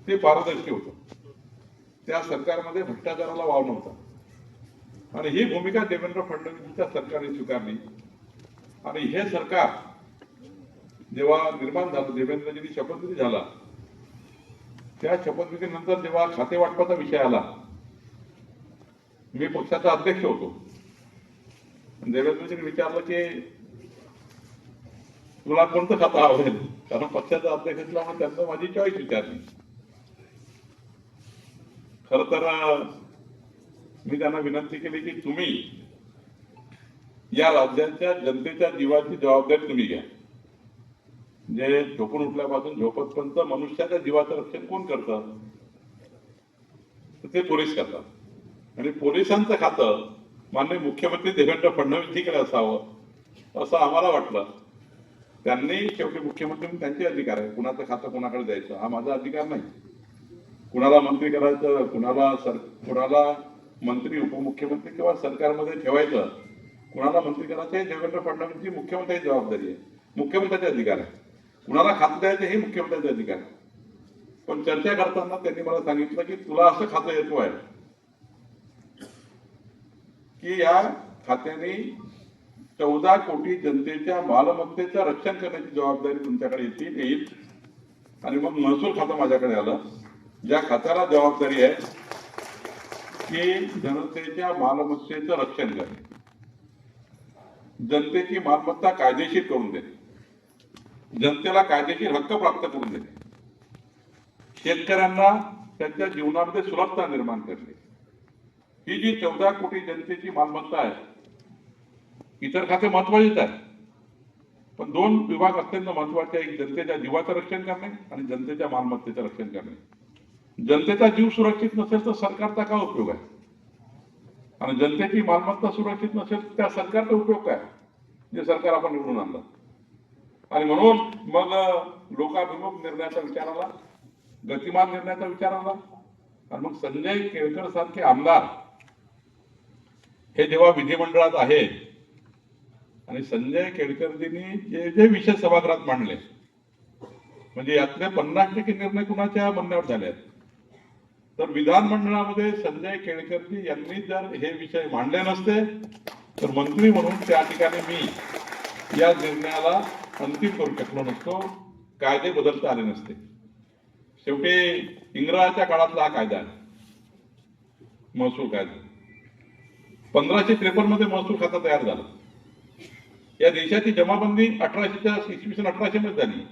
ते पारदर्शी होतं, त्या सरकारमध्ये भ्रष्टाचाराला वाव नव्हता. आणि ही भूमिका देवेंद्र फडणवीसांच्या सरकारने स्वीकारली. आणि हे सरकार जेव्हा निर्माण झालं, देवेंद्रजींनी शपथविधी झाला, त्या शपथविधीनंतर जेव्हा खाते वाटपाचा विषय आला, मी पक्षाचा अध्यक्ष होतो. देवेंद्रजींनी विचारलं की तुला कोणतं खातं आवडेल, कारण पक्षाचा अध्यक्ष असल्यामुळे त्यांना माझी चॉईस विचारली. खर तर मी त्यांना विनंती केली की तुम्ही या राज्याच्या जनतेच्या जीवाची जबाबदारी तुम्ही घ्या. जे झोपून उठल्यापासून झोपतपर्यंत मनुष्याच्या जीवाचं रक्षण कोण करतं, ते पोलीस करतात. आणि पोलिसांचं खातं माननीय मुख्यमंत्री देवेंद्र फडणवीसजीकडे असावं असं आम्हाला वाटलं. त्यांनी शेवटी मुख्यमंत्री म्हणून त्यांचे अधिकार आहे, कुणाचं खातं कुणाकडे द्यायचं हा माझा अधिकार नाही. कुणाला मंत्री करायचं, कुणाला मंत्री, उपमुख्यमंत्री किंवा सरकारमध्ये ठेवायचं, कुणाला मंत्री करायचं हे देवेंद्र फडणवीसची मुख्यमंत्र्याची जबाबदारी आहे, मुख्यमंत्र्याचे अधिकार आहे. कुणाला खातं द्यायचं हे मुख्यमंत्र्याचे अधिकार आहे. पण चर्चा करताना त्यांनी मला सांगितलं की तुला असं खातं येतो आहे की या खात्याने 14 कोटी जनतेच्या मालमत्तेचं रक्षण करण्याची जबाबदारी तुमच्याकडे येईल. आणि मग महसूल खातं माझ्याकडे आलं, ज्या खात्याला जबाबदारी आहे की जनतेच्या मालमत्तेचं रक्षण करणे, जनतेची मालमत्ता कायदेशीर करून देणे, जनतेला कायदेशीर हक्क प्राप्त करून देणे, शेतकऱ्यांना त्यांच्या जीवनामध्ये सुलभता निर्माण करणे. ही जी 14 कोटी जनतेची मालमत्ता आहे, इतर खाते महत्वाचीच आहे, पण दोन विभाग अत्यंत महत्वाचे, एक जनतेच्या जीवाचं रक्षण करणे आणि जनतेच्या मालमत्तेचं रक्षण करणे. जनतेचा जीव सुरक्षित नसेल तर सरकारचा काय उपयोग आहे, आणि जनतेची मालमत्ता सुरक्षित नसेल तर त्या सरकारचा उपयोग काय, जे सरकार आपण निवडून आणलं. आणि म्हणून मग लोकाभिमुख निर्णयाचा विचार आला, गतिमान निर्णयाचा विचार आला. आणि मग संजय केळकर सारखे आमदार हे जेव्हा विधिमंडळात आहे आणि संजय केळकरजींनी जे जे विषय सभागृहात मांडले, म्हणजे यातले 50% निर्णय कुणाच्या म्हणण्यावर झाले आहेत, तर विधानमंडळामध्ये संजय केळकरजी यांनी जर हे विषय मांडले नसते तर मंत्री म्हणून त्या ठिकाणी मी या निर्णयाला अंतिम करू शकलो नसतो, कायदे बदलता आले नसते. शेवटी इंग्रजाच्या काळातला हा कायदा आहे, महसूल कायदा. 1553 मध्ये महसूल खाता तयार झाला. या देशाची जमाबंदी 1800 मध्ये झाली.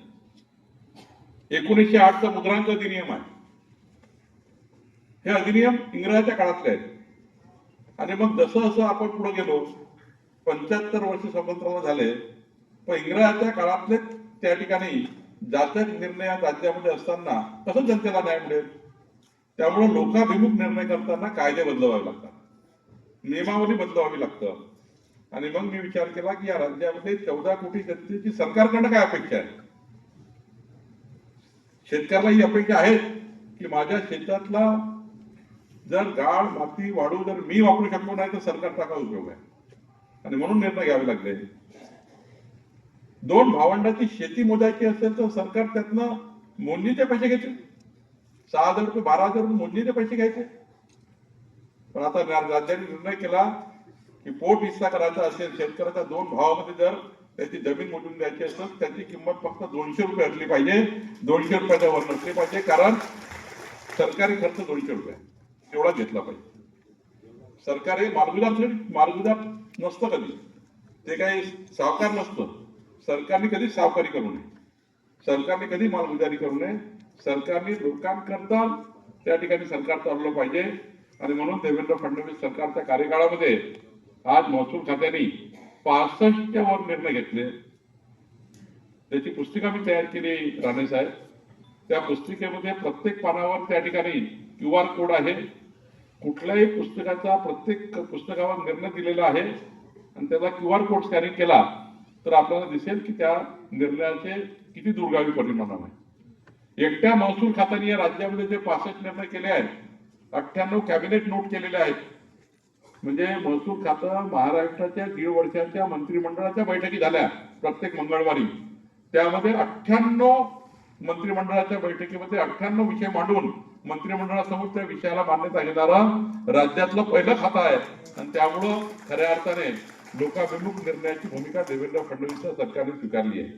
1908 चा मुद्रांक अधिनियम आहे. हे अधिनियम इंग्रजाच्या काळातले आहेत. आणि मग जसं जसं आपण पुढे गेलो, 75 वर्ष स्वातंत्र्याला झाले, पण इंग्रजाच्या काळातले त्या ठिकाणी जाचक निर्णय राज्यामध्ये असताना कसं जनतेला न्याय मिळेल. त्यामुळे लोकाभिमुख निर्णय करताना कायदे बदलवावे लागतात, नियमावली बदलवावी लागतं. आणि मग मी विचार केला की या राज्यामध्ये 14 कोटी जनतेची सरकारकडनं काय अपेक्षा आहे. शेतकऱ्याला ही अपेक्षा आहे की माझ्या शेतातला जर गाळ माती वाढू जर मी वापरू शकलो नाही तर सरकारचा काय उपयोग आहे. आणि म्हणून निर्णय घ्यावे लागले. 2 भावंडाची शेती मोजायची असेल तर सरकार त्यातनं मोजणीचे पैसे घ्यायचे, 6,000 रुपये 12,000 रुपये मोजणीचे पैसे घ्यायचे. पण आता राज्याने निर्णय केला की पोट हिस्सा करायचा असेल, शेतकऱ्याच्या 2 भावामध्ये जर त्याची जमीन मोजून द्यायची असेल त्याची किंमत फक्त 200 रुपये असली पाहिजे, 200 रुपयाच्या वर नसली पाहिजे, कारण सरकारी खर्च 200 रुपये तेवढा घेतला पाहिजे. सरकार हे मालगुजार नसतं, कधी ते काही सावकार नसतं. सरकारने कधी सावकारी करू नये, सरकारने कधी मालगुजारी करू नये. सरकारने लोकांकरता त्या ठिकाणी सरकार चाललं पाहिजे. आणि म्हणून देवेंद्र फडणवीस सरकारच्या कार्यकाळामध्ये आज महसूल खात्याने 65च्या वर निर्णय घेतले. त्याची पुस्तिका मी तयार केली राणे साहेब. त्या पुस्तिकेमध्ये प्रत्येक पानावर त्या ठिकाणी QR कोड आहे. कुठल्याही पुस्तकाचा प्रत्येक पुस्तकावर निर्णय दिलेला आहे आणि त्याचा QR कोड स्कॅनिंग केला तर आपल्याला दिसेल की त्या निर्णयाचे किती दूरगामी परिणाम आहे. एकट्या महसूल खात्याने या राज्यामध्ये जे 65 निर्णय केले आहेत, 98 कॅबिनेट नोट केलेले आहेत. म्हणजे महसूल खातं महाराष्ट्राच्या 1.5 वर्षाच्या मंत्रिमंडळाच्या बैठकी झाल्या प्रत्येक मंगळवारी. त्यामध्ये 98 मंत्रिमंडळाच्या बैठकीमध्ये 98 विषय मांडून मंत्रिमंडळासमोर त्या विषयाला मान्यता घेणारा राज्यातलं पहिलं खातं आहे. आणि त्यामुळं खऱ्या अर्थाने लोकाभिमुख निर्णयाची भूमिका देवेंद्र फडणवीस सरकारने स्वीकारली आहे.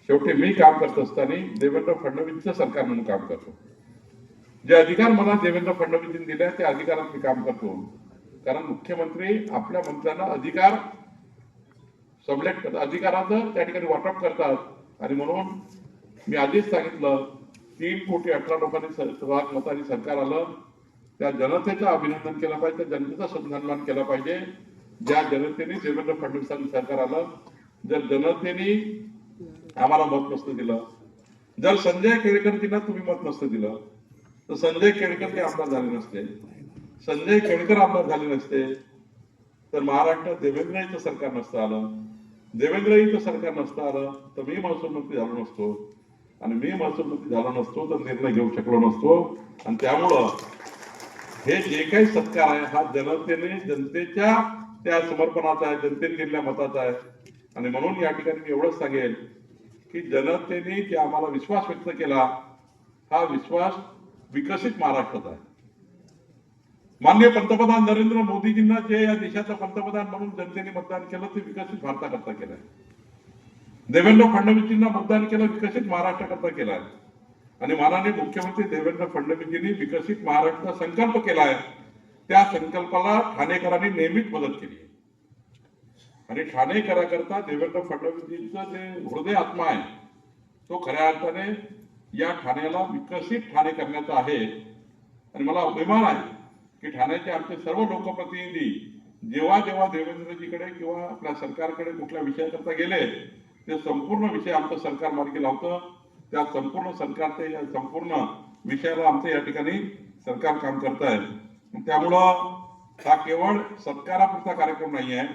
शेवटी मी काम करत असताना देवेंद्र फडणवीसचं सरकार म्हणून काम करतो. जे अधिकार मला देवेंद्र फडणवीसने दिले त्या अधिकारात मी काम करतो. कारण मुख्यमंत्री आपल्या मंत्र्यांना अधिकार सबलेट करतात, अधिकाराचं त्या ठिकाणी वाटप करतात. आणि म्हणून मी आधीच सांगितलं 3,18,00,000 लोकांनी मतांनी सरकार आलं. त्या जनतेचं अभिनंदन केलं पाहिजे, त्या जनतेचा सन्मान केला पाहिजे. ज्या जनतेने देवेंद्र फडणवीसांचं सरकार आलं. जर जनतेने आम्हाला मत नसतं दिलं, जर संजय केळकरजींना तुम्ही मत नसतं दिलं तर संजय केळकर ते आमदार झाले नसते, संजय केळकर आमदार झाले नसते, तर महाराष्ट्रात देवेंद्रचं सरकार नसतं आलं, देवेंद्रचं सरकार नसतं आलं तर मी महसूल मंत्री झालो नसतो. आणि मी महसूल मंत्री झालो नसतो तर निर्णय घेऊ शकलो नसतो. आणि त्यामुळं हे जे काही सत्कार आहे हा जनतेने जनतेच्या त्या समर्पणाचा आहे, जनतेने दिलेल्या मताचा आहे. आणि म्हणून या ठिकाणी मी एवढंच सांगेल की जनतेने जे आम्हाला विश्वास व्यक्त केला हा विश्वास विकसित महाराष्ट्रात आहे. माननीय पंतप्रधान नरेंद्र मोदीजींना जे या देशाचा पंतप्रधान म्हणून जनतेने मतदान केलं ते विकसित भारताकरता केलं आहे. देवेंद्र फडणवीसजींना मतदान केलं विकसित महाराष्ट्राकरता केलं आहे. आणि माननीय मुख्यमंत्री देवेंद्र फडणवीसजींनी विकसित महाराष्ट्र संकल्प केला आहे. त्या संकल्पाला ठाणेकरांनी नेहमीच मदत केली. आणि ठाणेकराकरता देवेंद्र फडणवीसजींचं जे हृदय आत्मा आहे तो खऱ्या अर्थाने या ठाण्याला विकसित ठाणे करण्याचा आहे. आणि मला अभिमान आहे की ठाण्याचे आमचे सर्व लोकप्रतिनिधी जेव्हा जेव्हा देवेंद्रजीकडे किंवा आपल्या सरकारकडे कुठल्या विषयाकरता गेले ते संपूर्ण विषय आमचं सरकार मार्गी लावतं. त्या संपूर्ण सरकारचे या संपूर्ण विषयाला आमचं या ठिकाणी सरकार काम करत आहे. त्यामुळं हा केवळ सत्कारापुरता कार्यक्रम नाही आहे,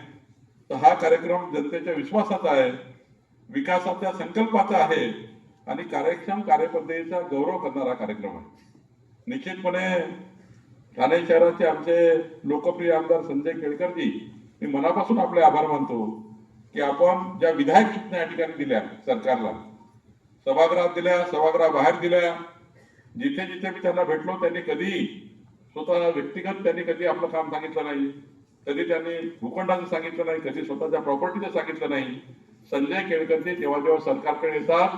तर हा कार्यक्रम जनतेच्या विश्वासाचा आहे, विकासाच्या संकल्पाचा आहे आणि कार्यक्षम कार्यपद्धतीचा गौरव करणारा कार्यक्रम आहे. निश्चितपणे ठाणे शहराचे आमचे लोकप्रिय आमदार संजय केळकरजी, मी मनापासून आपले आभार मानतो की आपण ज्या विधायक सूचना या ठिकाणी दिल्या सरकारला, सभागृहात दिल्या, सभागृहाबाहेर दिल्या, जिथे जिथे मी त्यांना भेटलो त्यांनी कधी स्वतः व्यक्तिगत त्यांनी कधी आपलं काम सांगितलं नाही, कधी त्यांनी भूखंडाचं सांगितलं नाही, कधी स्वतःच्या प्रॉपर्टीचं सांगितलं नाही. संजय केळकरजी जेव्हा जेव्हा सरकारकडे येतात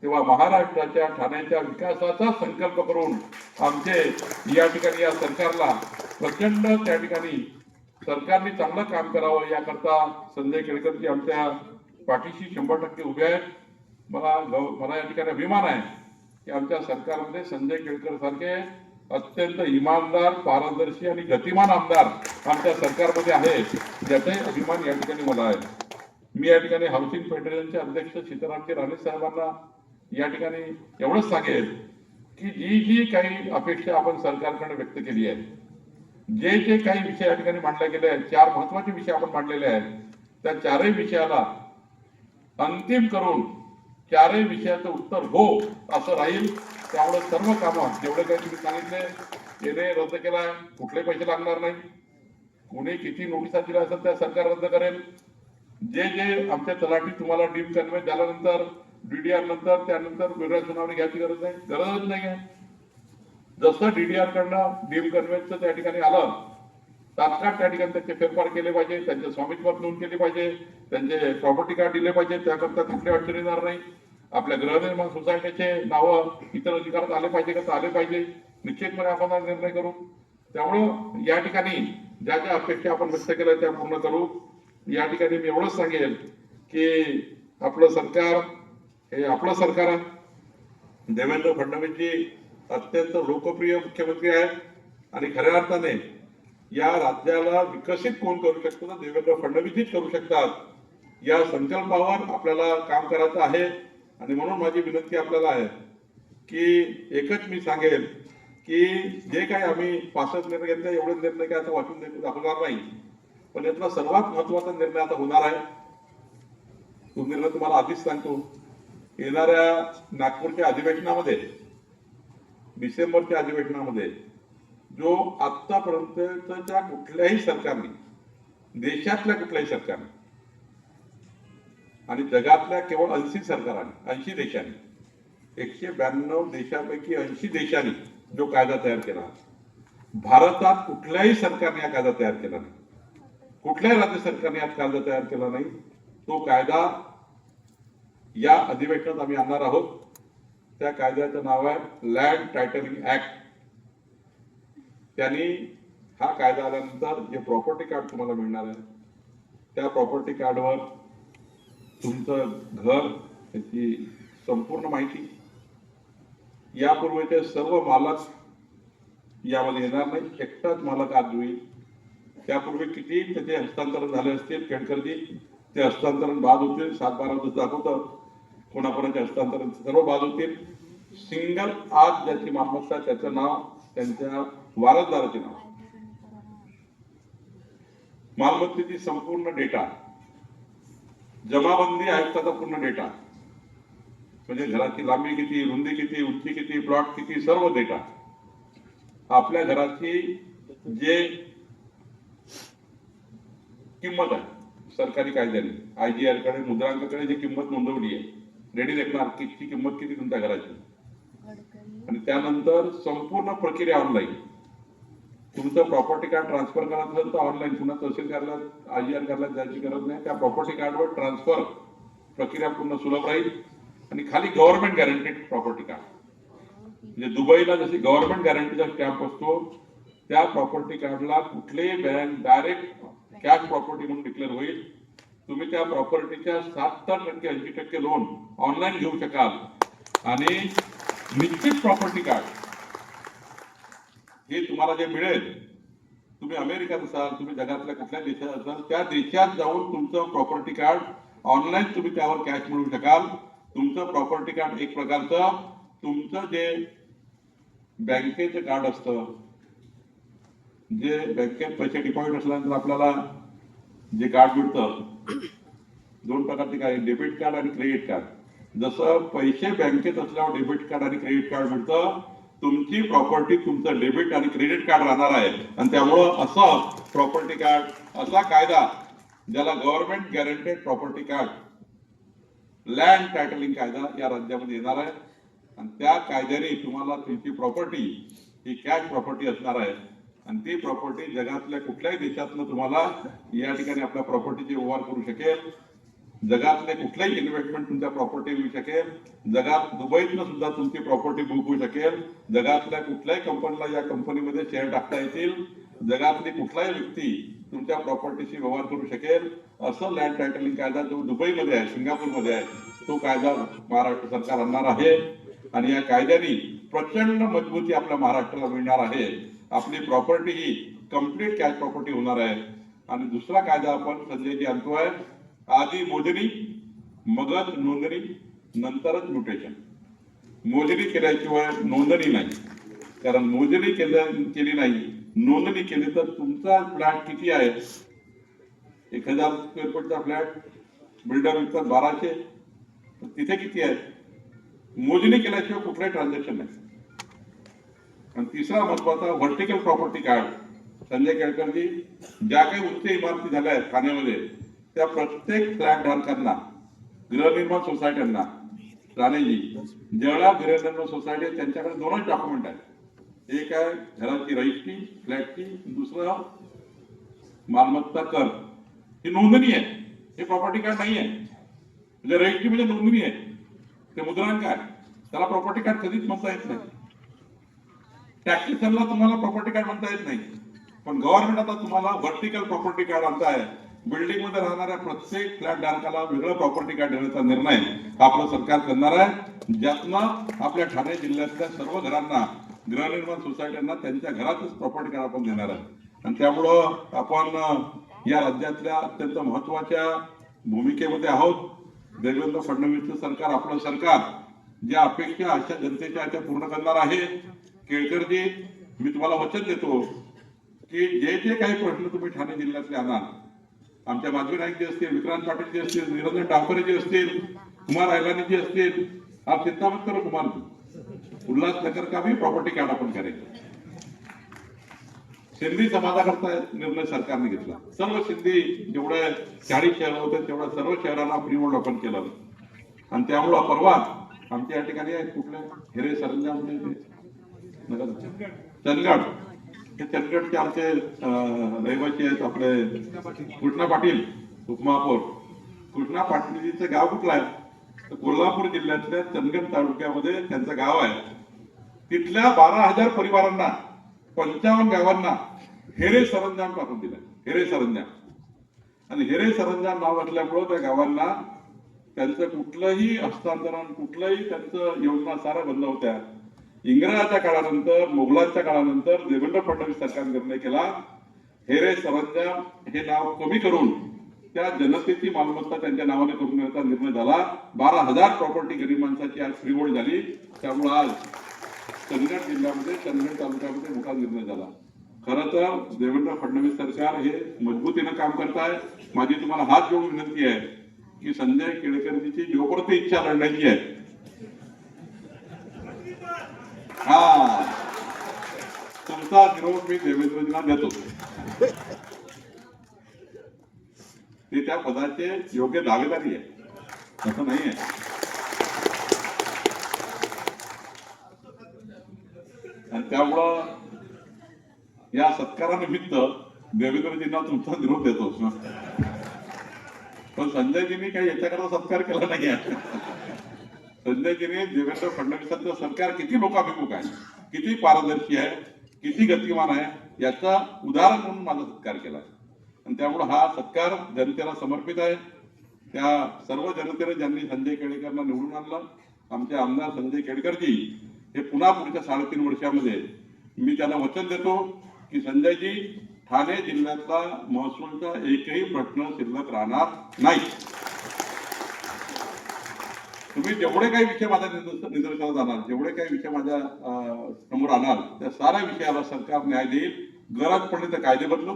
तेव्हा महाराष्ट्राच्या ठाण्याच्या विकासाचा संकल्प करून आमचे या ठिकाणी या सरकारला प्रचंड त्या ठिकाणी सरकारने चांगलं काम करावं याकरता संजय केळकरजी आमच्या पाठीशी 100% उभे आहेत. मला या ठिकाणी अभिमान आहे की आमच्या सरकारमध्ये संजय केळकर सारखे अत्यंत इमानदार, पारदर्शी आणि गतिमान आमदार आमच्या सरकारमध्ये आहे, ज्याचाही अभिमान या ठिकाणी मला आहे. मी या ठिकाणी हाऊसिंग फेडरेशनचे अध्यक्ष सीतारामजी राणे साहेबांना या ठिकाणी एवढंच सांगेल की जी काही अपेक्षा आपण सरकारकडे व्यक्त केली आहे, जे काही विषय या ठिकाणी मांडले गेले आहेत, 4 महत्वाचे विषय आपण मांडलेले आहेत, त्या 4ही विषयाला अंतिम करून 4ही विषयाचं उत्तर हो असं राहील. त्यामुळे सर्व कामं जेवढे काही तुम्ही सांगितले येणे रद्द केला, कुठले पैसे लागणार नाही, कोणी किती नोटिसा दिल्या असेल त्या सरकार रद्द करेल. जे आमच्या तलाठी तुम्हाला डीम कन्व्हेन्स झाल्यानंतर डीडीआर नंतर त्यानंतर वेगळ्या सुनावणी घ्यायची गरजच नाही आहे. जसं डीडीआर कडनं डीम कन्व्हेन्सचं त्या ठिकाणी आलं, तात्काळ त्या ठिकाणी त्याचे फेरफार केले पाहिजे, त्यांचे स्वामित्वात नोंद केली पाहिजे, त्यांचे प्रॉपर्टी कार्ड दिले पाहिजे, त्याकरता कुठली अडचण येणार नाही. आपल्या गृहनिर्माण सोसायटीचे नावं इतर अधिकारात आले पाहिजे का आले पाहिजे, निश्चितपणे आपण निर्णय करू. त्यामुळं या ठिकाणी ज्या ज्या अपेक्षा आपण व्यक्त केल्या त्या पूर्ण करू. या ठिकाणी मी एवढंच सांगेल की आपलं सरकार हे आपलं सरकार आहे. देवेंद्र फडणवीसजी अत्यंत लोकप्रिय मुख्यमंत्री आहेत आणि खऱ्या अर्थाने या राज्याला विकसित कोण करू शकतो तर देवेंद्र फडणवीसजीच करू शकतात. या संकल्पावर आपल्याला काम करायचं आहे आणि म्हणून माझी विनंती आपल्याला आहे की एकच मी सांगेल की जे काही आम्ही 65 निर्णय घेतले, एवढे निर्णय काय आता वाचून दाखवणार नाही, पण यातला सर्वात महत्वाचा निर्णय आता होणार आहे. तो निर्णय तुम्हाला आधीच सांगतो, येणाऱ्या नागपूरच्या अधिवेशनामध्ये, डिसेंबरच्या अधिवेशनामध्ये जो आतापर्यंतच्या कुठल्याही सरकारने, देशातल्या कुठल्याही सरकारने आणि जगातल्या केवळ 80 सरकारांनी, 80 देशांनी, 192 देशापैकी 80 देशांनी जो कायदा तयार केला, भारतात कुठल्याही सरकारने हा कायदा तयार केला नाही, कुठल्याही राज्य सरकारने हा कायदा तयार केला नाही. तो कायदा या अधिवेशनात आम्ही आणणार आहोत. त्या कायद्याचं नाव आहे लँड टायटलिंग ऍक्ट. त्यांनी हा कायदा आल्यानंतर जे प्रॉपर्टी कार्ड तुम्हाला मिळणार आहे, त्या प्रॉपर्टी कार्डवर तुमचं घर, त्याची संपूर्ण माहिती, यापूर्वीचे सर्व मालक यामध्ये येणार नाही, एकटाच मालक आज होईल. त्यापूर्वी किती त्याचे हस्तांतरण झाले असतील केळकरजी, ते हस्तांतरण बाद होतील. 7-12 दाखवतं कोणापर्यंत हस्तांतरण सर्व बाद होतील. सिंगल आज ज्याची मालमत्ता, त्याचं नाव, त्यांच्या वारसदाराचे नाव, मालमत्तेची संपूर्ण डेटा, जमाबंदी आयुक्ताचा पूर्ण डेटा, म्हणजे घराची लांबी किती, रुंदी किती, उंची किती, प्लॉट किती, सर्व डेटा, आपल्या घराची जे किंमत आहे सरकारी कायद्याने, IGR कडे, मुद्रांकाकडे जी किंमत नोंदवली आहे, रेडी रेकनर किती किंमत किती तुमच्या घराची, आणि त्यानंतर संपूर्ण प्रक्रिया ऑनलाईन. तुमचं प्रॉपर्टी कार्ड ट्रान्सफर करायचं असेल तर ऑनलाईन, पुन्हा तहसील कार्यालयात IGR कार्यालयात जायची गरज नाही. त्या प्रॉपर्टी कार्डवर ट्रान्सफर प्रक्रिया पूर्ण सुलभ राहील. आणि खाली गव्हर्नमेंट गॅरंटेड प्रॉपर्टी कार्ड, म्हणजे दुबईला जशी गव्हर्नमेंट गॅरंटीचा स्टॅम्प असतो, त्या प्रॉपर्टी कार्डला कुठलेही बँक डायरेक्ट कॅश प्रॉपर्टी म्हणून डिक्लेअर होईल. तुम्ही त्या प्रॉपर्टीच्या 70% 80% लोन ऑनलाईन घेऊ शकाल. आणि निश्चित प्रॉपर्टी कार्ड हे तुम्हाला जे मिळेल, तुम्ही अमेरिकेत असाल, तुम्ही जगातल्या कुठल्या देशात असाल, त्या देशात जाऊन तुमचं प्रॉपर्टी कार्ड ऑनलाईन तुम्ही त्यावर कॅश मिळवू शकाल. तुमचं प्रॉपर्टी कार्ड एक प्रकारचं तुमचं जे बँकेचं कार्ड असतं, जे बँकेत पैसे डिपॉझिट असल्यानंतर आपल्याला जे कार्ड मिळतं, दोन प्रकारचे काय, डेबिट कार्ड आणि क्रेडिट कार्ड. जसं पैसे बँकेत असल्यावर डेबिट कार्ड आणि क्रेडिट कार्ड मिळतं, तुमची प्रॉपर्टी तुमचं डेबिट आणि क्रेडिट कार्ड राहणार आहे. आणि त्यामुळं असं प्रॉपर्टी कार्ड, असा कायदा ज्याला government guaranteed property card, land titling कायदा या राज्यामध्ये येणार आहे. आणि त्या कायद्याने तुम्हाला तुमची प्रॉपर्टी ही कॅश प्रॉपर्टी असणार आहे. आणि ती प्रॉपर्टी जगातल्या कुठल्याही देशातनं तुम्हाला या ठिकाणी आपल्या प्रॉपर्टीचे व्यवहार करू शकेल. जगातले कुठल्याही इन्व्हेस्टमेंट तुमच्या प्रॉपर्टी येऊ शकेल. जगात दुबईतनं सुद्धा तुमची प्रॉपर्टी बुक होऊ शकेल. जगातल्या कुठल्याही कंपनीला या कंपनीमध्ये शेअर टाकता येतील. जगातली कुठलाही व्यक्ती तुमच्या प्रॉपर्टीशी व्यवहार करू शकेल. असं लँड टायटलिंग कायदा जो दुबईमध्ये आहे, सिंगापूरमध्ये आहे, तो कायदा महाराष्ट्र सरकार आणणार आहे. आणि या कायद्याने प्रचंड मजबूती आपल्या महाराष्ट्राला मिळणार आहे. आपली प्रॉपर्टी ही कम्प्लीट कॅश प्रॉपर्टी होणार आहे. आणि दुसरा कायदा आपण संजयजी आणतोय, आधी मोजणी मगच नोंदणी नंतरच म्युटेशन. मोजणी केल्याशिवाय नोंदणी नाही. कारण मोजणी केली नाही, नोंदणी केली तर तुमचा फ्लॅट किती आहे, 1000 स्क्वेअर फूटचा फ्लॅट बिल्डर विकतात 1200, तिथे किती आहे, मोजणी केल्याशिवाय कुठलाही ट्रान्झॅक्शन नाही. आणि तिसरा महत्वाचा व्हर्टिकल प्रॉपर्टी कार्ड. संजय केळकरजी, ज्या काही उच्च इमारती झाल्या आहेत ठाण्यामध्ये, त्या प्रत्येक फ्लॅट धारकांना, गृहनिर्माण सोसायट्यांना, राणेजी जेवढ्या गृहनिर्माण सोसायटी आहेत त्यांच्याकडे दोनच डॉक्युमेंट आहेत. एक आहे घराची रजिस्ट्री फ्लॅटची, दुसरं मालमत्ता कर. ही नोंदणी आहे, हे प्रॉपर्टी कार्ड नाही आहे. म्हणजे रजिस्ट्री म्हणजे नोंदणी आहे, ते मुद्रांक आहे, त्याला प्रॉपर्टी कार्ड कधीच म्हणता येत नाही. टॅक्सेशनला तुम्हाला प्रॉपर्टी कार्ड म्हणता येत नाही. पण गव्हर्नमेंट आता तुम्हाला व्हर्टिकल प्रॉपर्टी कार्ड आणता आहे. बिल्डिंग मध्ये राहणाऱ्या प्रत्येक फ्लॅट धारकाला वेगळं प्रॉपर्टी कार्ड देण्याचा निर्णय आपलं सरकार करणार आहे. ज्यातनं आपल्या ठाणे जिल्ह्यातल्या सर्व घरांना, गृहनिर्माण सोसायट्यांना त्यांच्या घरातच प्रॉपर्टी कार्ड आपण देणार आहे. आणि त्यामुळं आपण या राज्यातल्या अत्यंत महत्वाच्या भूमिकेमध्ये आहोत. देवेंद्र फडणवीसचं सरकार, आपलं सरकार, ज्या अपेक्षा अशा जनतेच्या त्या पूर्ण करणार आहे. केळकरजी, मी तुम्हाला वचन देतो की जे जे काही प्रश्न तुम्ही ठाणे जिल्ह्यातले आणाल, आमच्या माधवी नाईकजी असतील, विक्रांत पाटीलजी असतील, निरंजन डावकरेजी असतील, कुमार ऐलानीजी असतील, आप चिंता मत करो कुमार जी, उल्हासनगर का भी प्रॉपर्टी कार्ड आपण करेंगे. सिंधी समाजाकरता निर्णय सरकारने घेतला. सर्व सिंधी जेवढे 40 शहर होते तेवढ्या सर्व शहरांना फ्री होल्ड आपण केलं. आणि त्यामुळं परवा आमच्या या ठिकाणी कुठले हिरे सरंजाम चंदगड, हे चंदगडचे आमचे रहिवासी आहेत आपले कृष्णा पाटील, उपमहापौर. कृष्णा पाटीलजीचं गाव कुठलं आहे, तर कोल्हापूर जिल्ह्यातल्या चंदगड तालुक्यामध्ये त्यांचं गाव आहे. तिथल्या 12,000 परिवारांना, 55 गावांना हेरे सरंजाम टाकून दिलं. हेरे सरंजाम. आणि हेरे सरंजाम नाव असल्यामुळं त्या गावांना त्यांचं कुठलंही हस्तांतरण, कुठलंही त्यांचं योजना सारा बंद होत्या. इंग्रजाच्या काळानंतर, मोगलांच्या काळानंतर देवेंद्र फडणवीस सरकारने निर्णय केला, हेरे सरंजाम हे नाव कमी करून त्या जनतेची मालमत्ता त्यांच्या नावाने करून देण्याचा निर्णय झाला. 12,000 प्रॉपर्टी गरीब माणसाची आज फ्रीहोल्ड झाली. त्यामुळे आज चंदगड जिल्ह्यामध्ये, चंदगड तालुक्यामध्ये मोठा निर्णय झाला. खरं तर देवेंद्र फडणवीस सरकार हे मजबूतीनं काम करत आहे. माझी तुम्हाला हात जोडून विनंती आहे की संजय केळकरजीची जोपर्यंत इच्छा लढण्याची आहे, तुमचा निरोप मी देवेंद्रजींना देतो. ते त्या पदाचे योग्य दावेदारी आहे, असं नाही आहे. आणि त्यामुळं या सत्कारानिमित्त देवेंद्रजींना तुमचा निरोप देतो. पण संजयजींनी काही याच्याकरता सत्कार केला नाही आहे. संजयजींनी देवेंद्र फडणवीसांचं सरकार किती लोकाभिमुख आहे, किती पारदर्शी आहे, किती गतिमान आहे, याचा उदाहरण म्हणून माझा सत्कार केला. आणि त्यामुळे हा सत्कार जनतेला समर्पित आहे. त्या सर्व जनतेने ज्यांनी संजय केळकरला निवडून आणलं, आमचे आमदार संजय केळकरजी हे पुन्हा पुढच्या 3.5 वर्षामध्ये मी त्यांना वचन देतो की संजयजी, ठाणे जिल्ह्यातला महसूलचा एकही प्रश्न शिल्लक राहणार नाही. तुम्ही जेवढे काही विषय माझ्या निदर्शनात आणाल, जेवढे काही विषय माझ्या समोर आणाल, त्या साऱ्या विषयाला सरकार न्याय देईल. गरज पडली तर कायदे बदलू,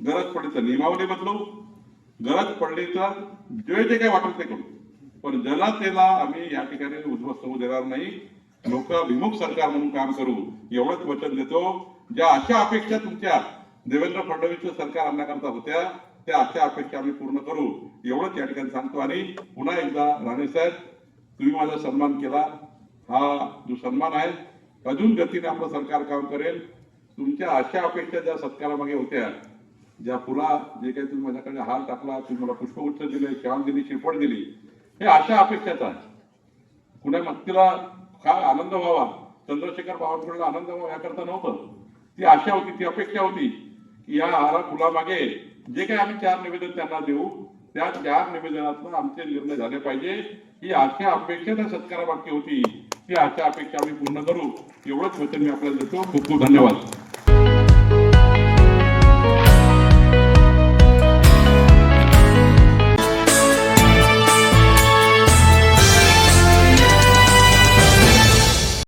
गरज पडली तर नियमावली बदलू, गरज पडली तर जे काही वाटेल ते करू, पण जनतेला आम्ही या ठिकाणी उद्ध्वस्त होऊ देणार नाही. लोकाभिमुख सरकार म्हणून काम करू एवढंच वचन देतो. ज्या अशा अपेक्षा तुमच्या देवेंद्र फडणवीसचं सरकार आणण्याकरता होत्या, त्या अशा अपेक्षा आम्ही पूर्ण करू एवढंच या ठिकाणी सांगतो. आणि पुन्हा एकदा राणे साहेब, तुम्ही माझा सन्मान केला. हा जो सन्मान आहे, अजून गतीने आपलं सरकार काम करेल. तुमच्या अशा अपेक्षा ज्या सत्कारामागे होत्या, ज्या फुला जे काही तुम्ही माझ्याकडे हार टाकला, तुम्ही मला पुष्पगुच्छ दिले, शाल दिली, शिरपड दिली, हे अशा अपेक्षाच आहे. कुणा व्यक्तीला काय आनंद व्हावा, चंद्रशेखर बावनकुळेला आनंद व्हावा याकरता नव्हतं. ती आशा होती, ती अपेक्षा होती की या हारा फुलामागे जे काही आम्ही 4 निवेदन त्यांना देऊ, त्या 4 निवेदनातून आमचे निर्णय झाले पाहिजे. ही आशा अपेक्षा त्या सत्कारामागची होती. ती आशा अपेक्षा आम्ही पूर्ण करू एवढंच वचन मी आपल्याला देतो. खूप खूप धन्यवाद.